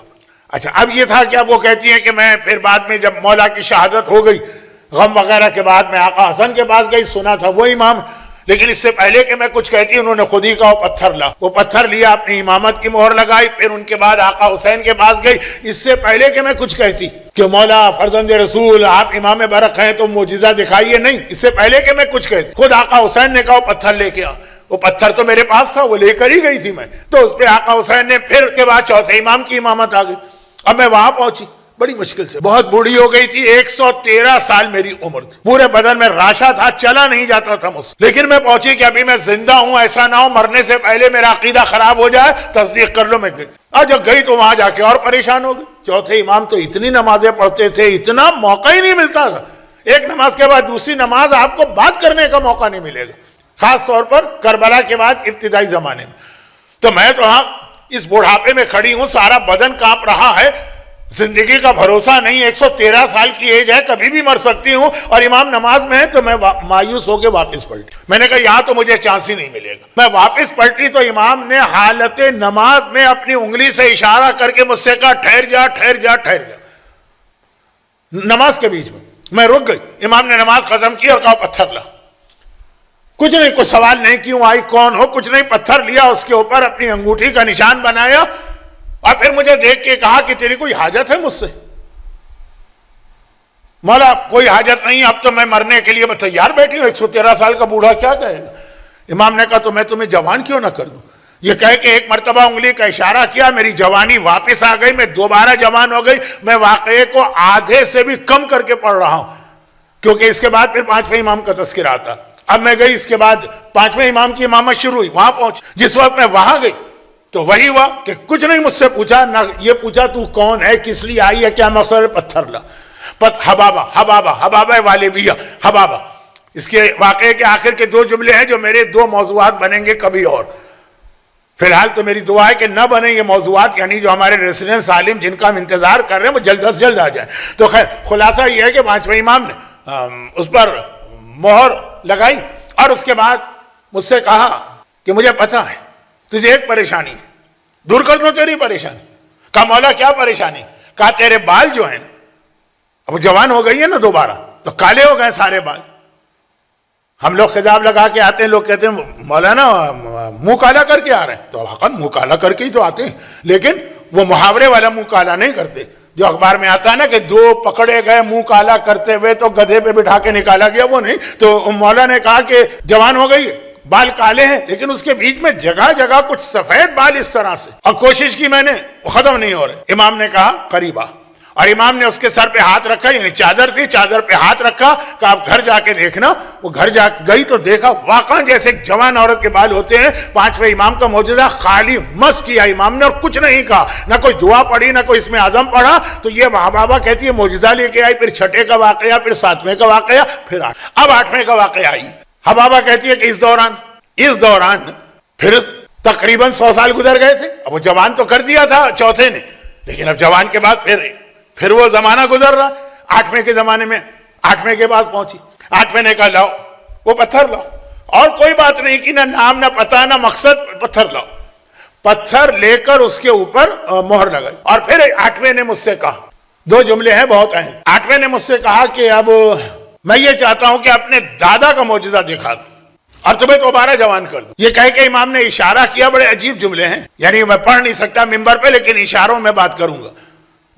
اچھا اب یہ تھا کہ اب وہ کہتی ہیں کہ میں پھر بعد میں جب مولا کی شہادت ہو گئی، غم وغیرہ کے بعد میں آقا حسن کے پاس گئی، سنا تھا وہ امام، لیکن اس سے پہلے کہ میں کچھ کہتی انہوں نے خود ہی کہا وہ پتھر لا. وہ پتھر لیا, اپنی امامت کی مہر لگائی, پھر ان کے بعد آقا حسین کے پاس گئی. اس سے پہلے کہ میں کچھ کہتی کہ مولا فرزند رسول آپ امام برق ہیں تو معجزہ دکھائیے, نہیں, اس سے پہلے کہ میں کچھ کہتی خود آقا حسین نے کہا وہ پتھر لے کے آ. وہ پتھر تو میرے پاس تھا, وہ لے کر ہی گئی تھی میں, تو اس پہ آقا حسین نے پھر کے بعد چوتھے امام کی امامت آ گئی. اب میں وہاں پہنچی بڑی مشکل سے, بہت بوڑھی ہو گئی تھی, 113 سال میری عمر تھی, پورے بدن میں راشا تھا, چلا نہیں جاتا تھا مجھ سے. لیکن میں پہنچی کہ ابھی میں زندہ ہوں, ایسا نہ ہو مرنے سے پہلے میرا عقیدہ خراب ہو جائے, تصدیق کر لو. میں گئی, اور جب گئی تو وہاں جا کے اور پریشان ہو گئی. چوتھے امام تو اتنی نمازیں پڑھتے تھے, اتنا موقع ہی نہیں ملتا تھا, ایک نماز کے بعد دوسری نماز آپ کو بات کرنے کا موقع نہیں ملے گا, خاص طور پر کربلا کے بعد ابتدائی زمانے میں. تو میں تو ہاں اس بڑھاپے میں کھڑی ہوں, سارا بدن کانپ رہا ہے, زندگی کا بھروسہ نہیں, 113 سال کی ایج ہے, کبھی بھی مر سکتی ہوں, اور امام نماز میں ہے. تو میں مایوس ہو کے واپس پلٹی. میں نے کہا یہاں تو مجھے چانس ہی نہیں ملے گا. میں واپس پلٹی تو امام نے حالت نماز میں اپنی انگلی سے اشارہ کر کے مجھ سے کہا ٹھہر جا ٹھہر جا ٹھہر جا. نماز کے بیچ میں رک گئی. امام نے نماز ختم کی اور کہا پتھر لا. کچھ نہیں, کوئی سوال نہیں کیوں آئی, کون ہو, کچھ نہیں, پتھر لیا, اس کے اوپر اپنی انگوٹھی کا نشان بنایا, اور پھر مجھے دیکھ کے کہا کہ تیری کوئی حاجت ہے مجھ سے؟ مولا کوئی حاجت نہیں, اب تو میں مرنے کے لیے تیار بیٹھی ہوں, 113 سال کا بوڑھا کیا کہے گا. امام نے کہا تو میں تمہیں جوان کیوں نہ کر دوں. یہ کہہ کے ایک مرتبہ انگلی کا اشارہ کیا, میری جوانی واپس آ گئی, میں دوبارہ جوان ہو گئی. میں واقعے کو آدھے سے بھی کم کر کے پڑھ رہا ہوں, کیونکہ اس کے بعد پھر 5ویں امام کا تذکرہ آتا. اب میں گئی, اس کے بعد 5ویں امام کی امامت شروع ہوئی, وہاں پہنچ. جس وقت میں وہاں گئی تو وہی ہوا کہ کچھ نہیں مجھ سے پوچھا, نہ یہ پوچھا تو کون ہے, کس لیے آئی ہے, کیا مقصد ہے, پتھر لا. حبابہ حبابہ حبابہ والبیہ حبابہ. اس کے واقعے کے آخر کے 2 جملے ہیں جو میرے 2 موضوعات بنیں گے کبھی اور. فی الحال تو میری دعا ہے کہ نہ بنیں یہ موضوعات, یعنی جو ہمارے ریزیڈنس عالم جن کا ہم انتظار کر رہے ہیں وہ جلد از جلد آ جائیں. تو خیر خلاصہ یہ ہے کہ 5ویں امام نے اس پر مہر لگائی, اور اس کے بعد مجھ سے کہا کہ مجھے پتا ہے تجھے ایک پریشانی ہے, دور کر دو تیری پریشانی. کہا مولا کیا پریشانی؟ کہا تیرے بال جو ہیں, اب جوان ہو گئی ہے نا دوبارہ, تو کالے ہو گئے سارے بال. ہم لوگ خطاب لگا کے آتے ہیں, لوگ کہتے ہیں مولانا منہ کالا کر کے آ رہے ہیں, تو حقاً منہ کالا کر کے ہی تو آتے ہیں, لیکن وہ محاورے والا منہ کالا نہیں کرتے جو اخبار میں آتا ہے نا کہ 2 پکڑے گئے منہ کالا کرتے ہوئے تو گدھے پہ بٹھا کے نکالا گیا, وہ نہیں. تو مولا نے کہا کہ جوان ہو گئی, بال کالے ہیں, لیکن اس کے بیچ میں جگہ جگہ کچھ سفید بال اس طرح سے, اور کوشش کی میں نے, وہ ختم نہیں ہو رہے. امام نے کہا قریب آ, اور امام نے اس کے سر پہ ہاتھ رکھا, یعنی چادر تھی, چادر پہ ہاتھ رکھا, کہ آپ گھر جا کے دیکھنا. وہ گھر جا گئی تو دیکھا واقعا جیسے ایک جوان عورت کے بال ہوتے ہیں. 5ویں امام کا معجزہ, خالی مس کیا امام نے اور کچھ نہیں کہا, نہ کوئی دعا پڑھی نہ کوئی اس میں اعظم پڑھا. تو یہ بابا کہتی ہے معجزہ لے کے آئی, پھر 6 کا واقعہ, پھر 7ویں کا واقعہ, پھر 8, اب 8ویں کا واقعہ آئی. حبابہ کہتی ہے کہ اس دوران پھر تقریباً 100 سال گزر گئے تھے. اب وہ جوان تو کر دیا تھا چوتھے نے, لیکن اب جوان کے بعد پھر وہ زمانہ گزر رہا. 8ویں کے زمانے میں 8ویں کے بعد پہنچی. 8ویں نے کہا لاؤ وہ پتھر لاؤ, اور کوئی بات نہیں کی, نہ نام نہ پتہ نہ مقصد, پتھر لاؤ. پتھر لے کر اس کے اوپر مہر لگائی. اور پھر 8ویں نے مجھ سے کہا, 2 جملے ہیں بہت اہم. 8ویں نے مجھ سے کہا کہ اب میں یہ چاہتا ہوں کہ اپنے دادا کا معجزہ دکھا دوں اور تمہیں دوبارہ جوان کر دوں. یہ کہہ کے امام نے اشارہ کیا, بڑے عجیب جملے ہیں, یعنی میں پڑھ نہیں سکتا ممبر پہ, لیکن اشاروں میں بات کروں گا.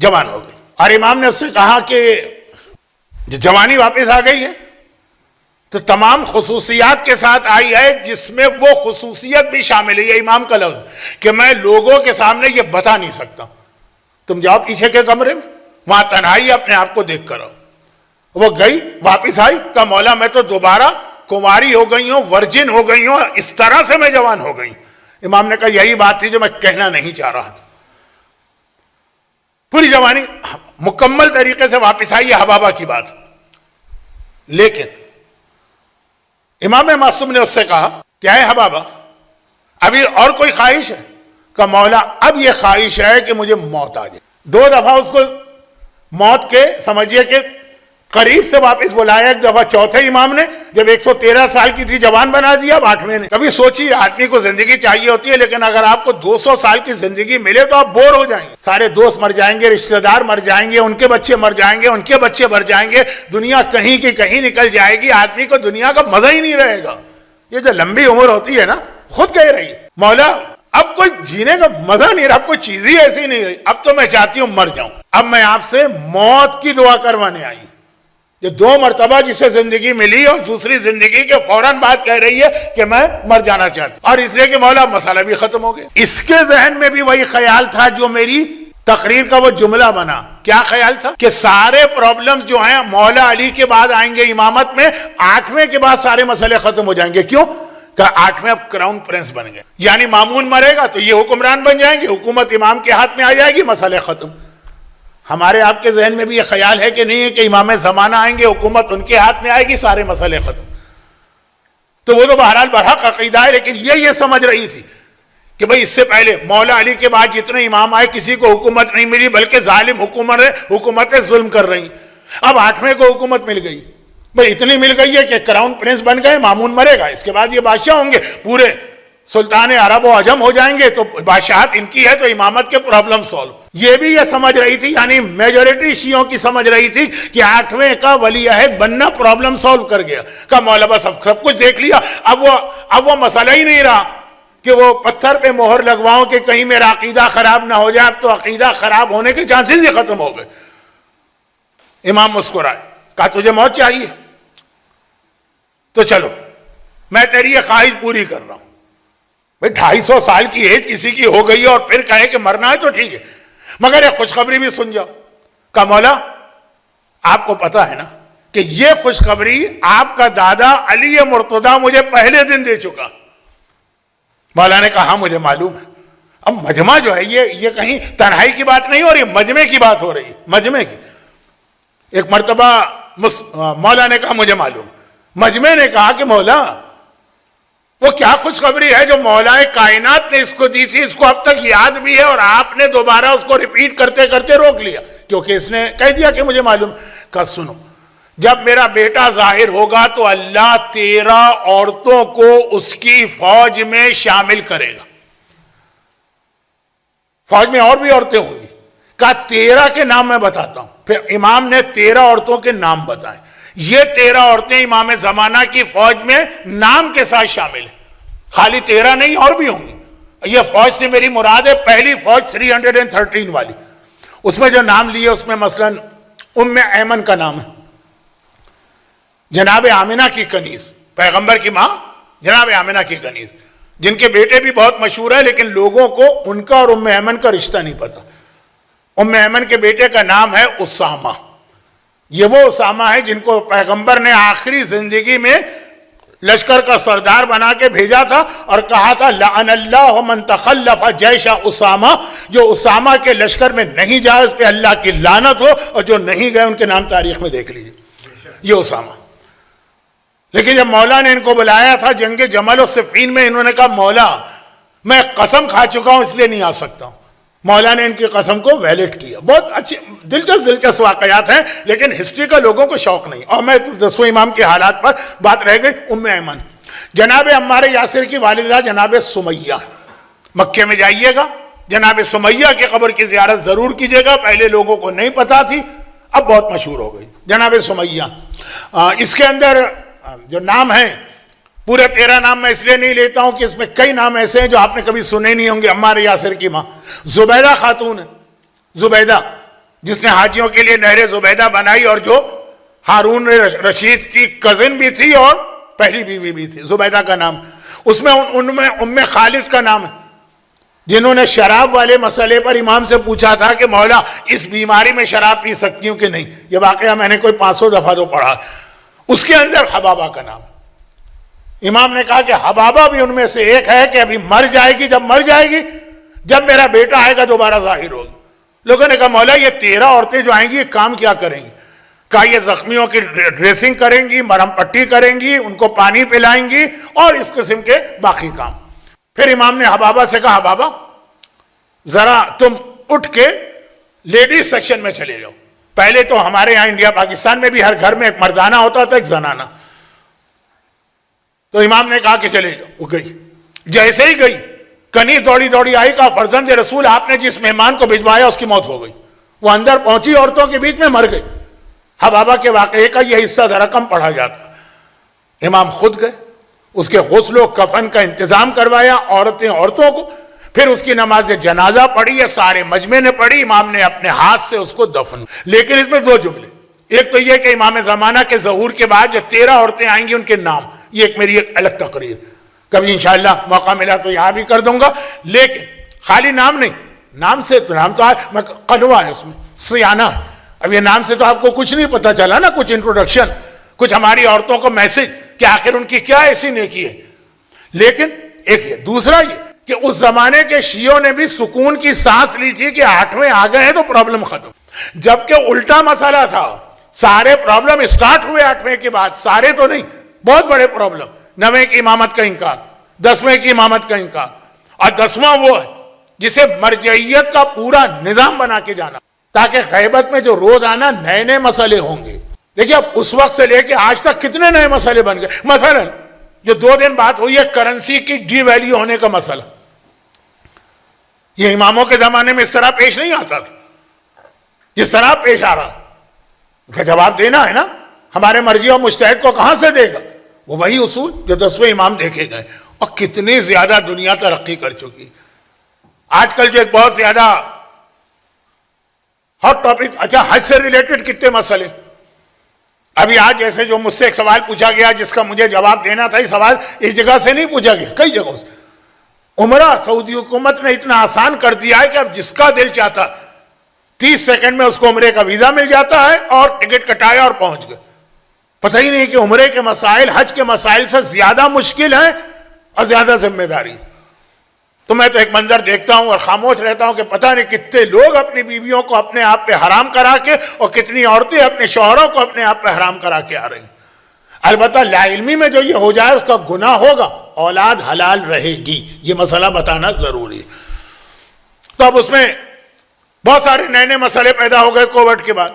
جوان ہو گئی, اور امام نے اس سے کہا کہ جوانی واپس آ گئی ہے تو تمام خصوصیات کے ساتھ آئی ہے, جس میں وہ خصوصیت بھی شامل ہے, یہ امام کا لفظ, کہ میں لوگوں کے سامنے یہ بتا نہیں سکتا. تم جاؤ پیچھے کے کمرے میں, وہاں تنہائی اپنے آپ کو دیکھ کر آؤ. وہ گئی, واپس آئی, کہا مولا میں تو دوبارہ کنواری ہو گئی ہوں, ورجن ہو گئی ہوں, اس طرح سے میں جوان ہو گئی. امام نے کہا یہی بات تھی جو میں کہنا نہیں چاہ رہا تھا. پوری جوانی مکمل طریقے سے واپس آئی, یہ حبابہ کی بات. لیکن امام معصوم نے اس سے کہا کیا ہے حبابہ, ابھی اور کوئی خواہش ہے؟ کہ مولا اب یہ خواہش ہے کہ مجھے موت آ جائے. 2 دفعہ اس کو موت کے سمجھیے کہ قریب سے واپس بلایا. ایک دفعہ چوتھے امام نے جب 113 سال کی تھی جوان بنا دیا. اب 8ویں نے. کبھی سوچی آدمی کو زندگی چاہیے ہوتی ہے, لیکن اگر آپ کو 200 سال کی زندگی ملے تو آپ بور ہو جائیں گے. سارے دوست مر جائیں گے, رشتہ دار مر جائیں گے, ان کے بچے مر جائیں گے, ان کے بچے مر جائیں گے, دنیا کہیں کی کہیں نکل جائے گی, آدمی کو دنیا کا مزہ ہی نہیں رہے گا. یہ جو لمبی عمر ہوتی ہے نا، خود کہہ رہی ہے مولا اب کوئی جینے کا مزہ نہیں رہا، اب کوئی چیز ہی ایسی نہیں رہی، اب تو میں چاہتی ہوں مر جاؤں، اب میں آپ سے موت کی دعا کروانے آئی. یہ 2 مرتبہ جسے زندگی ملی اور دوسری زندگی کے فوراً بعد کہہ رہی ہے کہ میں مر جانا چاہتی ہوں، اور اس لیے کہ مولا مسئلہ بھی ختم ہو گیا. اس کے ذہن میں بھی وہی خیال تھا جو میری تقریر کا وہ جملہ بنا. کیا خیال تھا؟ کہ سارے پرابلمز جو ہیں مولا علی کے بعد آئیں گے امامت میں، 8ویں کے بعد سارے مسئلے ختم ہو جائیں گے. کیوں؟ کہ 8ویں اب کراؤن پرنس بن گئے، یعنی مامون مرے گا تو یہ حکمران بن جائیں گے، حکومت امام کے ہاتھ میں آ جائے گی، مسئلے ختم. ہمارے آپ کے ذہن میں بھی یہ خیال ہے کہ نہیں ہے کہ امام زمانہ آئیں گے، حکومت ان کے ہاتھ میں آئے گی، سارے مسئلے ختم. تو وہ تو بہرحال برحق عقیدہ ہے، لیکن یہ سمجھ رہی تھی کہ بھئی اس سے پہلے مولا علی کے بعد جتنے امام آئے کسی کو حکومت نہیں ملی، بلکہ ظالم حکومتیں ظلم کر رہی. اب 8ویں کو حکومت مل گئی، بھئی اتنی مل گئی ہے کہ کراؤن پرنس بن گئے، مامون مرے گا، اس کے بعد یہ بادشاہ ہوں گے، پورے سلطان عرب و عجم ہو جائیں گے، تو بادشاہت ان کی ہے، تو امامت کے پرابلم سولو. یہ بھی یہ سمجھ رہی تھی، یعنی میجورٹی شیعوں کی سمجھ رہی تھی کہ 8ویں کا ولی عہد بننا پرابلم سولو کر گیا. کہا مولا بس اب سب کچھ دیکھ لیا، اب وہ مسئلہ ہی نہیں رہا کہ وہ پتھر پہ مہر لگواؤں کہ کہیں میرا عقیدہ خراب نہ ہو جائے. اب تو عقیدہ خراب ہونے کے چانسز ہی ختم ہو گئے. امام مسکرائے، کہا تجھے موت چاہیے تو چلو میں تیری یہ خواہش پوری کر رہا ہوں. بھئی 250 سال کی ایج کسی کی ہو گئی ہے اور پھر کہے کہ مرنا ہے تو ٹھیک ہے، مگر ایک خوشخبری بھی سن جاؤ. کہا مولا آپ کو پتا ہے نا کہ یہ خوشخبری آپ کا دادا علی مرتضیٰ مجھے پہلے دن دے چکا. مولا نے کہا ہاں مجھے معلوم ہے. اب مجمع جو ہے یہ کہیں تنہائی کی بات نہیں ہو رہی، مجمع کی بات ہو رہی، مجمع کی. ایک مرتبہ مولا نے کہا مجھے معلوم. مجمع نے کہا کہ مولا وہ کیا خوشخبری ہے جو مولا کائنات نے اس کو دی تھی، اس کو اب تک یاد بھی ہے اور آپ نے دوبارہ اس کو ریپیٹ کرتے کرتے روک لیا کیونکہ اس نے کہہ دیا کہ مجھے معلوم. کہا سنو، جب میرا بیٹا ظاہر ہوگا تو اللہ 13 عورتوں کو اس کی فوج میں شامل کرے گا. فوج میں اور بھی عورتیں ہوں گی. کہا 13 کے نام میں بتاتا ہوں. پھر امام نے 13 عورتوں کے نام بتائے. یہ 13 عورتیں امام زمانہ کی فوج میں نام کے ساتھ شامل ہیں. خالی 13 نہیں، اور بھی ہوں گی. یہ فوج سے میری مراد ہے پہلی فوج 313 والی. اس میں جو نام لیے اس میں مثلا ام ایمن کا نام ہے، جناب آمنہ کی کنیز، پیغمبر کی ماں جناب آمنہ کی کنیز، جن کے بیٹے بھی بہت مشہور ہے لیکن لوگوں کو ان کا اور ام ایمن کا رشتہ نہیں پتا. ام ایمن کے بیٹے کا نام ہے اسامہ. یہ وہ اسامہ ہے جن کو پیغمبر نے آخری زندگی میں لشکر کا سردار بنا کے بھیجا تھا اور کہا تھا لعن اللہ من تخلف جیش اسامہ، جو اسامہ کے لشکر میں نہیں جائے اس پہ اللہ کی لعنت ہو، اور جو نہیں گئے ان کے نام تاریخ میں دیکھ لیجیے. یہ اسامہ. لیکن جب مولا نے ان کو بلایا تھا جنگ جمل و صفین میں، انہوں نے کہا مولا میں قسم کھا چکا ہوں اس لیے نہیں آ سکتا ہوں. مولا نے ان کی قسم کو ویلڈ کیا. بہت اچھی دلچسپ واقعات ہیں لیکن ہسٹری کا لوگوں کو شوق نہیں. اور میں 10ویں امام کے حالات پر بات رہ گئی. ام ایمن جناب عمار یاسر کی والدہ جناب سمیہ. مکے میں جائیے گا، جناب سمیہ کی قبر کی زیارت ضرور کیجیے گا. پہلے لوگوں کو نہیں پتا تھی، اب بہت مشہور ہو گئی جناب سمیہ. اس کے اندر جو نام ہیں، پورے 13 نام میں اس لیے نہیں لیتا ہوں کہ اس میں کئی نام ایسے ہیں جو آپ نے کبھی سنے نہیں ہوں گے. عمار یاسر کی ماں زبیدہ خاتون ہے. زبیدہ جس نے حاجیوں کے لیے نہر زبیدہ بنائی اور جو ہارون رشید کی کزن بھی تھی اور پہلی بیوی بھی تھی. زبیدہ کا نام. اس میں ان میں ام خالد کا نام ہے، جنہوں نے شراب والے مسئلے پر امام سے پوچھا تھا کہ مولا اس بیماری میں شراب پی سکتی ہوں کہ نہیں. یہ واقعہ میں نے کوئی 500 دفعہ تو پڑھا. اس کے اندر حبابہ کا نام. امام نے کہا کہ حبابہ بھی ان میں سے ایک ہے کہ ابھی مر جائے گی. جب مر جائے گی، جب میرا بیٹا آئے گا دوبارہ ظاہر ہوگی. لوگوں نے کہا مولا یہ 13 عورتیں جو آئیں گی یہ کام کیا کریں گی؟ کہا یہ زخمیوں کی ڈریسنگ کریں گی، مرہم پٹی کریں گی، ان کو پانی پلائیں گی اور اس قسم کے باقی کام. پھر امام نے حبابہ سے کہا حبابہ ذرا تم اٹھ کے لیڈیز سیکشن میں چلے جاؤ. پہلے تو ہمارے یہاں انڈیا پاکستان میں بھی ہر گھر میں ایک مردانہ ہوتا تھا، ایک زنانہ. تو امام نے کہا کہ چلے جاؤ. وہ گئی. جیسے ہی گئی کنیز دوڑی دوڑی آئی. کہا فرزند رسول آپ نے جس مہمان کو بھجوایا اس کی موت ہو گئی. وہ اندر پہنچی، عورتوں کے بیچ میں مر گئی. حبابہ کے واقعے کا یہ حصہ ذرا کم پڑھا جاتا. امام خود گئے، اس کے غسل و کفن کا انتظام کروایا، عورتوں کو، پھر اس کی نماز جنازہ پڑھی ہے، سارے مجمع نے پڑھی، امام نے اپنے ہاتھ سے اس کو دفن. لیکن اس میں دو جملے، ایک تو یہ کہ امام زمانہ کے ظہور کے بعد جو 13 عورتیں آئیں گی ان کے نام، یہ ایک میری ایک الگ تقریر، کبھی انشاءاللہ موقع ملا تو یہاں بھی کر دوں گا. لیکن خالی نام نہیں، نام سے تو نام تو میں قنوہ ہے، اس میں سیانہ ہے. اب یہ نام سے تو آپ کو کچھ نہیں پتا چلا نا، کچھ انٹروڈکشن، کچھ ہماری عورتوں کو میسج کہ آخر ان کی کیا ایسی نیکی ہے. لیکن ایک یہ، دوسرا یہ کہ اس زمانے کے شیعوں نے بھی سکون کی سانس لی تھی کہ 8ویں آ گئے ہیں تو پرابلم ختم. جبکہ الٹا مسئلہ تھا، سارے پرابلم اسٹارٹ ہوئے 8ویں کے بعد، سارے تو نہیں، بہت بڑے پرابلم. 9ویں کی امامت کا انکار، 10ویں کی امامت کا انکار، اور 10واں وہ ہے جسے مرجعیت کا پورا نظام بنا کے جانا، تاکہ غیبت میں جو روز آنا نئے نئے مسئلے ہوں گے. دیکھیں اب اس وقت سے لے کے آج تک کتنے نئے مسئلے بن گئے. مثلا جو 2 دن بات ہوئی ہے کرنسی کی ڈی ویلیو ہونے کا مسئلہ، یہ اماموں کے زمانے میں اس طرح پیش نہیں آتا تھا جس طرح پیش آ رہا. اس کا جواب دینا ہے نا، ہمارے مرجع و مجتہد کو کہاں سے دے گا؟ وہ وہی اصول جو 10ویں امام دیکھے گئے. اور کتنی زیادہ دنیا ترقی کر چکی. آج کل جو ایک بہت زیادہ ہاٹ ٹاپک، اچھا حج سے ریلیٹڈ کتنے مسئلے. ابھی آج جیسے جو مجھ سے ایک سوال پوچھا گیا جس کا مجھے جواب دینا تھا، یہ سوال اس جگہ سے نہیں پوچھا گیا، کئی جگہوں سے. عمرہ سعودی حکومت نے اتنا آسان کر دیا ہے کہ اب جس کا دل چاہتا 30 سیکنڈ میں اس کو عمرے کا ویزا مل جاتا ہے اور ٹکٹ کٹایا اور پہنچ گئے. پتہ ہی نہیں کہ عمرے کے مسائل حج کے مسائل سے زیادہ مشکل ہیں اور زیادہ ذمہ داری. تو میں تو ایک منظر دیکھتا ہوں اور خاموش رہتا ہوں کہ پتہ نہیں کتنے لوگ اپنی بیویوں کو اپنے آپ پہ حرام کرا کے اور کتنی عورتیں اپنے شوہروں کو اپنے آپ پہ حرام کرا کے آ رہی ہیں. البتہ لا علمی میں جو یہ ہو جائے اس کا گناہ ہوگا، اولاد حلال رہے گی، یہ مسئلہ بتانا ضروری ہے. تو اب اس میں بہت سارے نئے نئے مسئلے پیدا ہو گئے کووڈ کے بعد.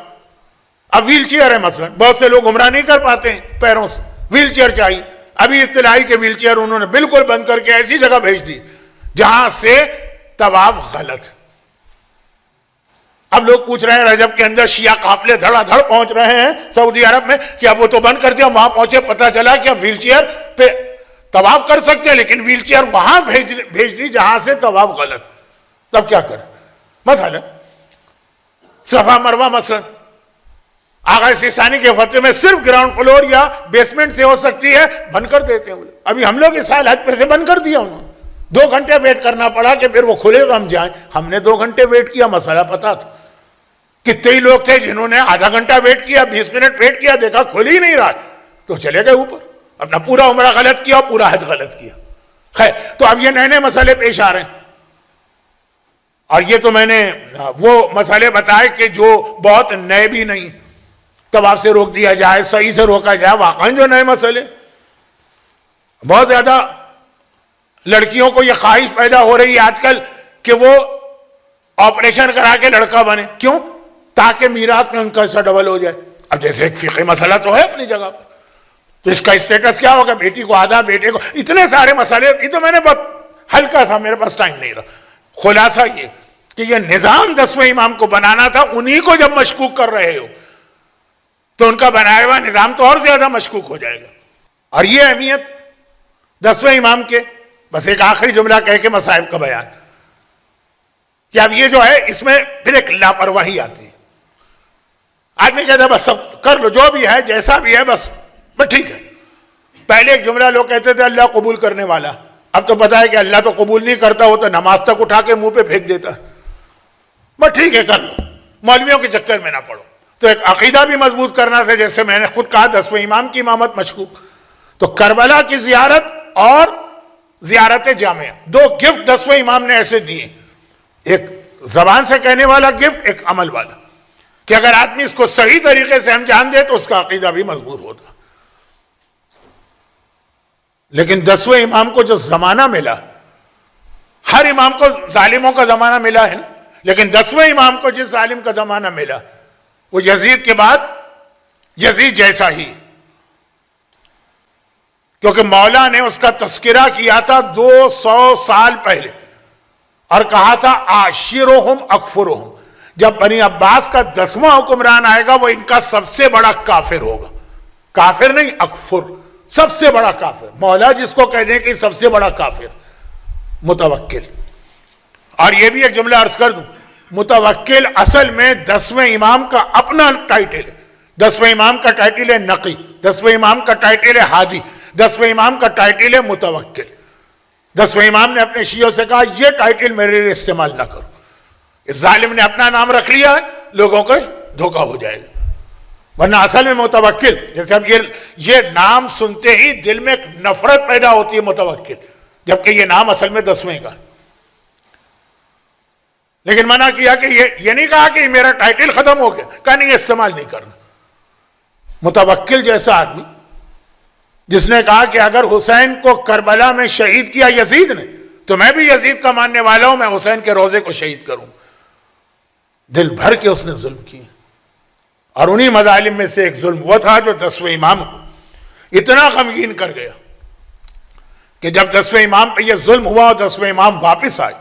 اب ویل چیئر ہے مثلا، بہت سے لوگ عمرہ نہیں کر پاتے ہیں پیروں سے، ویل چیئر چاہیے. ابھی اطلاعی کے ویل چیئر انہوں نے بالکل بند کر کے ایسی جگہ بھیج دی جہاں سے طواف غلط. اب لوگ پوچھ رہے ہیں رجب کے اندر شیعہ قافلے دھڑا دھڑ پہنچ رہے ہیں سعودی عرب میں کہ اب وہ تو بند کر دیا، وہاں پہنچے پتہ چلا کہ اب ویل چیئر پہ طواف کر سکتے ہیں، لیکن ویل چیئر وہاں بھیج دی جہاں سے طواف غلط. تب کیا کریں؟ مثلا صفا مروہ مثلا آغا سیستانی کے فتوے میں صرف گراؤنڈ فلور یا بیسمنٹ سے ہو سکتی ہے، بند کر دیتے ہیں. ابھی ہم لوگ اس سال حج پہ سے بند کر دیا انہوں نے، 2 گھنٹے ویٹ کرنا پڑا کہ پھر وہ کھلے تو ہم جائیں. ہم نے 2 گھنٹے ویٹ کیا، مسئلہ پتا تھا. کتنے ہی لوگ تھے جنہوں نے آدھا گھنٹہ ویٹ کیا، 20 منٹ ویٹ کیا، دیکھا کھل ہی نہیں رہا تو چلے گئے اوپر، اپنا پورا عمرہ غلط کیا، پورا حج غلط کیا. خیر، تو اب یہ نئے نئے مسئلے پیش آ رہے ہیں. اور یہ تو میں نے وہ مسئلے بتائے کہ جو بہت نئے بھی نہیں، طواف سے روک دیا جائے، صحیح سے روکا جائے. واقعی جو نئے مسئلے، بہت زیادہ لڑکیوں کو یہ خواہش پیدا ہو رہی ہے آج کل کہ وہ آپریشن کرا کے لڑکا بنے. کیوں؟ تاکہ میراث میں ان کا حصہ ڈبل ہو جائے. اب جیسے ایک فقہی مسئلہ تو ہے اپنی جگہ پر، تو اس کا اسٹیٹس کیا ہوگا؟ بیٹی کو آدھا، بیٹے کو، اتنے سارے مسئلے. یہ تو میں نے بہت ہلکا سا، میرے پاس ٹائم نہیں رہا. خلاصہ یہ کہ یہ نظام 10ویں امام کو بنانا تھا، انہی کو جب مشکوک کر رہے ہو تو ان کا بنایا ہوا نظام تو اور زیادہ مشکوک ہو جائے گا. اور یہ اہمیت 10ویں امام کے. بس ایک آخری جملہ کہہ کے مصائب کا بیان کہ اب یہ جو ہے اس میں پھر ایک لاپرواہی آتی ہے. آدمی کہتا ہے بس سب کر لو، جو بھی ہے جیسا بھی ہے بس ٹھیک ہے. پہلے ایک جملہ لوگ کہتے تھے اللہ قبول کرنے والا، اب تو پتا ہے کہ اللہ تو قبول نہیں کرتا، وہ تو نماز تک اٹھا کے منہ پہ پھینک دیتا ہے. بس ٹھیک ہے کر لو، مولویوں کے چکر میں نہ پڑو. تو ایک عقیدہ بھی مضبوط کرنا تھا، جیسے میں نے خود کہا 10ویں امام کی امامت مشکوک. تو کربلا کی زیارت اور زیارت جامعہ، 2 گفٹ 10ویں امام نے ایسے دیے، ایک زبان سے کہنے والا گفٹ، ایک عمل والا، کہ اگر آدمی اس کو صحیح طریقے سے انجام دے تو اس کا عقیدہ بھی مضبوط ہوتا. لیکن 10ویں امام کو جو زمانہ ملا، ہر امام کو ظالموں کا زمانہ ملا ہے نا، لیکن 10ویں امام کو جس ظالم کا زمانہ ملا وہ یزید کے بعد یزید جیسا ہی. کیونکہ مولا نے اس کا تذکرہ کیا تھا 200 سال پہلے اور کہا تھا عاشرہم اکفرہم، جب بنی عباس کا 10واں حکمران آئے گا وہ ان کا سب سے بڑا کافر ہوگا. کافر نہیں، اکفر، سب سے بڑا کافر، مولا جس کو کہہ دیں کہ سب سے بڑا کافر متوکل. اور یہ بھی ایک جملہ عرض کر دوں، متوکل اصل میں 10ویں امام کا اپنا ٹائٹل ہے. 10ویں امام کا ٹائٹل ہے نقی، 10ویں امام کا ٹائٹل ہے ہادی، 10ویں امام کا ٹائٹل ہے متوکل. 10ویں امام نے اپنے شیعوں سے کہا یہ ٹائٹل میرے لیے استعمال نہ کرو، اس ظالم نے اپنا نام رکھ لیا ہے، لوگوں کو دھوکہ ہو جائے گا. ورنہ اصل میں متوکل، جیسے اب یہ نام سنتے ہی دل میں ایک نفرت پیدا ہوتی ہے متوکل، جبکہ یہ نام اصل میں 10ویں کا. لیکن منع کیا کہ یہ نہیں کہا کہ میرا ٹائٹل ختم ہو گیا، کہا نہیں استعمال نہیں کرنا. متوکل جیسا آدمی جس نے کہا کہ اگر حسین کو کربلا میں شہید کیا یزید نے تو میں بھی یزید کا ماننے والا ہوں، میں حسین کے روزے کو شہید کروں. دل بھر کے اس نے ظلم کیے. اور انہی مظالم میں سے ایک ظلم وہ تھا جو 10ویں امام کو اتنا غمگین کر گیا کہ جب 10ویں امام پہ یہ ظلم ہوا اور 10ویں امام واپس آئے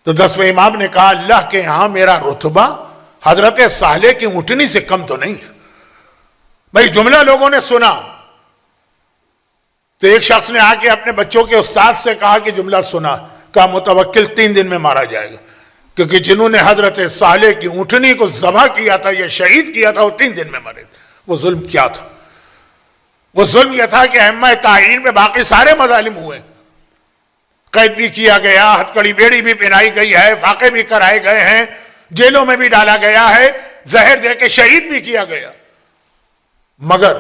تو 10ویں امام نے کہا اللہ کے یہاں میرا رتبہ حضرت صالح کی اونٹنی سے کم تو نہیں ہے. بھائی جملہ لوگوں نے سنا تو ایک شخص نے آ کے اپنے بچوں کے استاد سے کہا کہ جملہ سنا، کہا متوکل 3 دن میں مارا جائے گا، کیونکہ جنہوں نے حضرت صالح کی اونٹنی کو ذبح کیا تھا یا شہید کیا تھا وہ 3 دن میں مرے. وہ ظلم کیا تھا؟ وہ ظلم یہ تھا کہ ائمہ تعیین پہ باقی سارے مظالم ہوئے، قید بھی کیا گیا، ہتکڑی بیڑی بھی پہنائی گئی ہے، فاقے بھی کرائے گئے ہیں، جیلوں میں بھی ڈالا گیا ہے، زہر دے کے شہید بھی کیا گیا، مگر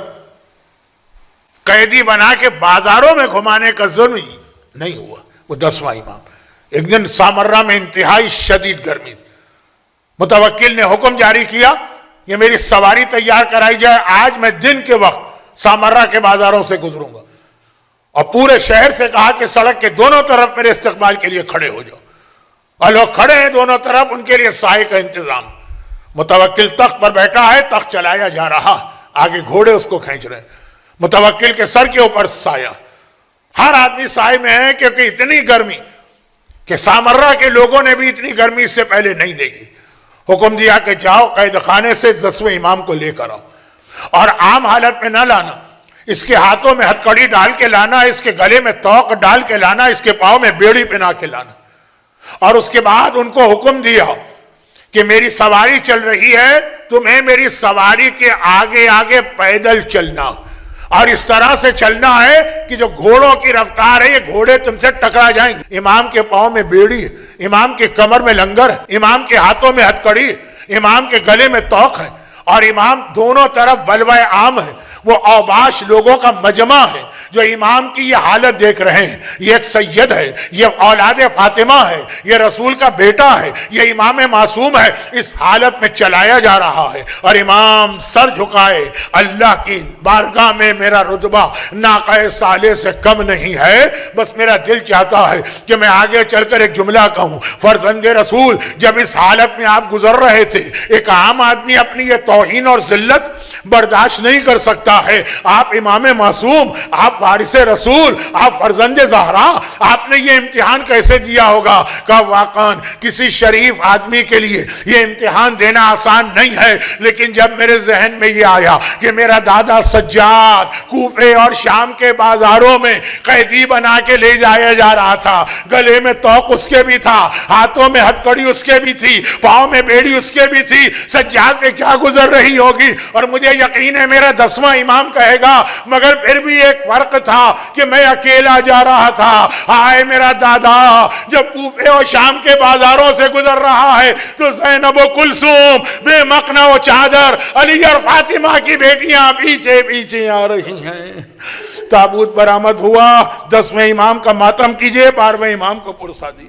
قیدی بنا کے بازاروں میں گھمانے کا ظلم ہی نہیں ہوا. وہ 10واں امام ایک دن سامرہ میں انتہائی شدید گرمی، متوکل نے حکم جاری کیا کہ میری سواری تیار کرائی جائے، آج میں دن کے وقت سامرہ کے بازاروں سے گزروں گا. اور پورے شہر سے کہا کہ سڑک کے دونوں طرف میرے استقبال کے لیے کھڑے ہو جاؤ. اور لوگ کھڑے ہیں دونوں طرف، ان کے لیے سائے کا انتظام. متوکل تخت پر بیٹھا ہے، تخت چلایا جا رہا، آگے گھوڑے اس کو کھینچ رہے ہیں. متوکل کے سر کے اوپر سایہ، ہر آدمی سائے میں ہے کیونکہ اتنی گرمی کہ سامرہ کے لوگوں نے بھی اتنی گرمی اس سے پہلے نہیں دیکھی. حکم دیا کہ جاؤ قید خانے سے 10ویں امام کو لے کر آؤ، اور عام حالت میں نہ لانا، اس کے ہاتھوں میں ہتکڑی ڈال کے لانا، اس کے گلے میں توق ڈال کے لانا، اس کے پاؤں میں بیڑی پہنا کے لانا. اور اس کے بعد ان کو حکم دیا کہ میری سواری چل رہی ہے، تمہیں میری سواری کے آگے آگے پیدل چلنا، اور اس طرح سے چلنا ہے کہ جو گھوڑوں کی رفتار ہے یہ گھوڑے تم سے ٹکرا جائیں گے. امام کے پاؤں میں بیڑی ہے، امام کے کمر میں لنگر ہے، امام کے ہاتھوں میں ہتکڑی ہے، امام کے گلے میں توق ہے، اور امام دونوں طرف بلوائے عام ہے. وہ اوباش لوگوں کا مجمع ہے جو امام کی یہ حالت دیکھ رہے ہیں. یہ ایک سید ہے، یہ اولاد فاطمہ ہے، یہ رسول کا بیٹا ہے، یہ امام معصوم ہے. اس حالت میں چلایا جا رہا ہے اور امام سر جھکائے، اللہ کی بارگاہ میں میرا رتبہ ناقہ صالح سے کم نہیں ہے، بس میرا دل چاہتا ہے کہ میں آگے چل کر ایک جملہ کہوں. فرزند رسول جب اس حالت میں آپ گزر رہے تھے، ایک عام آدمی اپنی یہ توہین اور ذلت برداشت نہیں کر سکتا ہے. آپ امام معصوم، آپ وارث رسول، آپ فرزند زہرا، آپ نے یہ امتحان کیسے دیا ہوگا؟ کہ واقعاً کسی شریف آدمی کے لیے یہ امتحان دینا آسان نہیں ہے. لیکن جب میرے ذہن میں یہ آیا کہ میرا دادا سجاد کوفے اور شام کے بازاروں میں قیدی بنا کے لے جایا جا رہا تھا، گلے میں توق اس کے بھی تھا، ہاتھوں میں ہتکڑی اس کے بھی تھی، پاؤں میں بیڑی اس کے بھی تھی، سجاد پہ کیا گزر رہی ہوگی. اور مجھے یقین ہے میرا 10واں امام کہے گا مگر پھر بھی ایک فرق تھا کہ میں اکیلا جا رہا تھا. آئے میرا دادا جب کوفے اور شام کے بازاروں سے گزر رہا ہے تو زینب و کلثوم، بے مقنا و چادر، علی اور فاطمہ کی بیٹیاں پیچھے پیچھے آ رہی ہیں. تابوت برآمد ہوا، 10ویں امام کا ماتم کیجئے، 12ویں امام کو پرسا دی.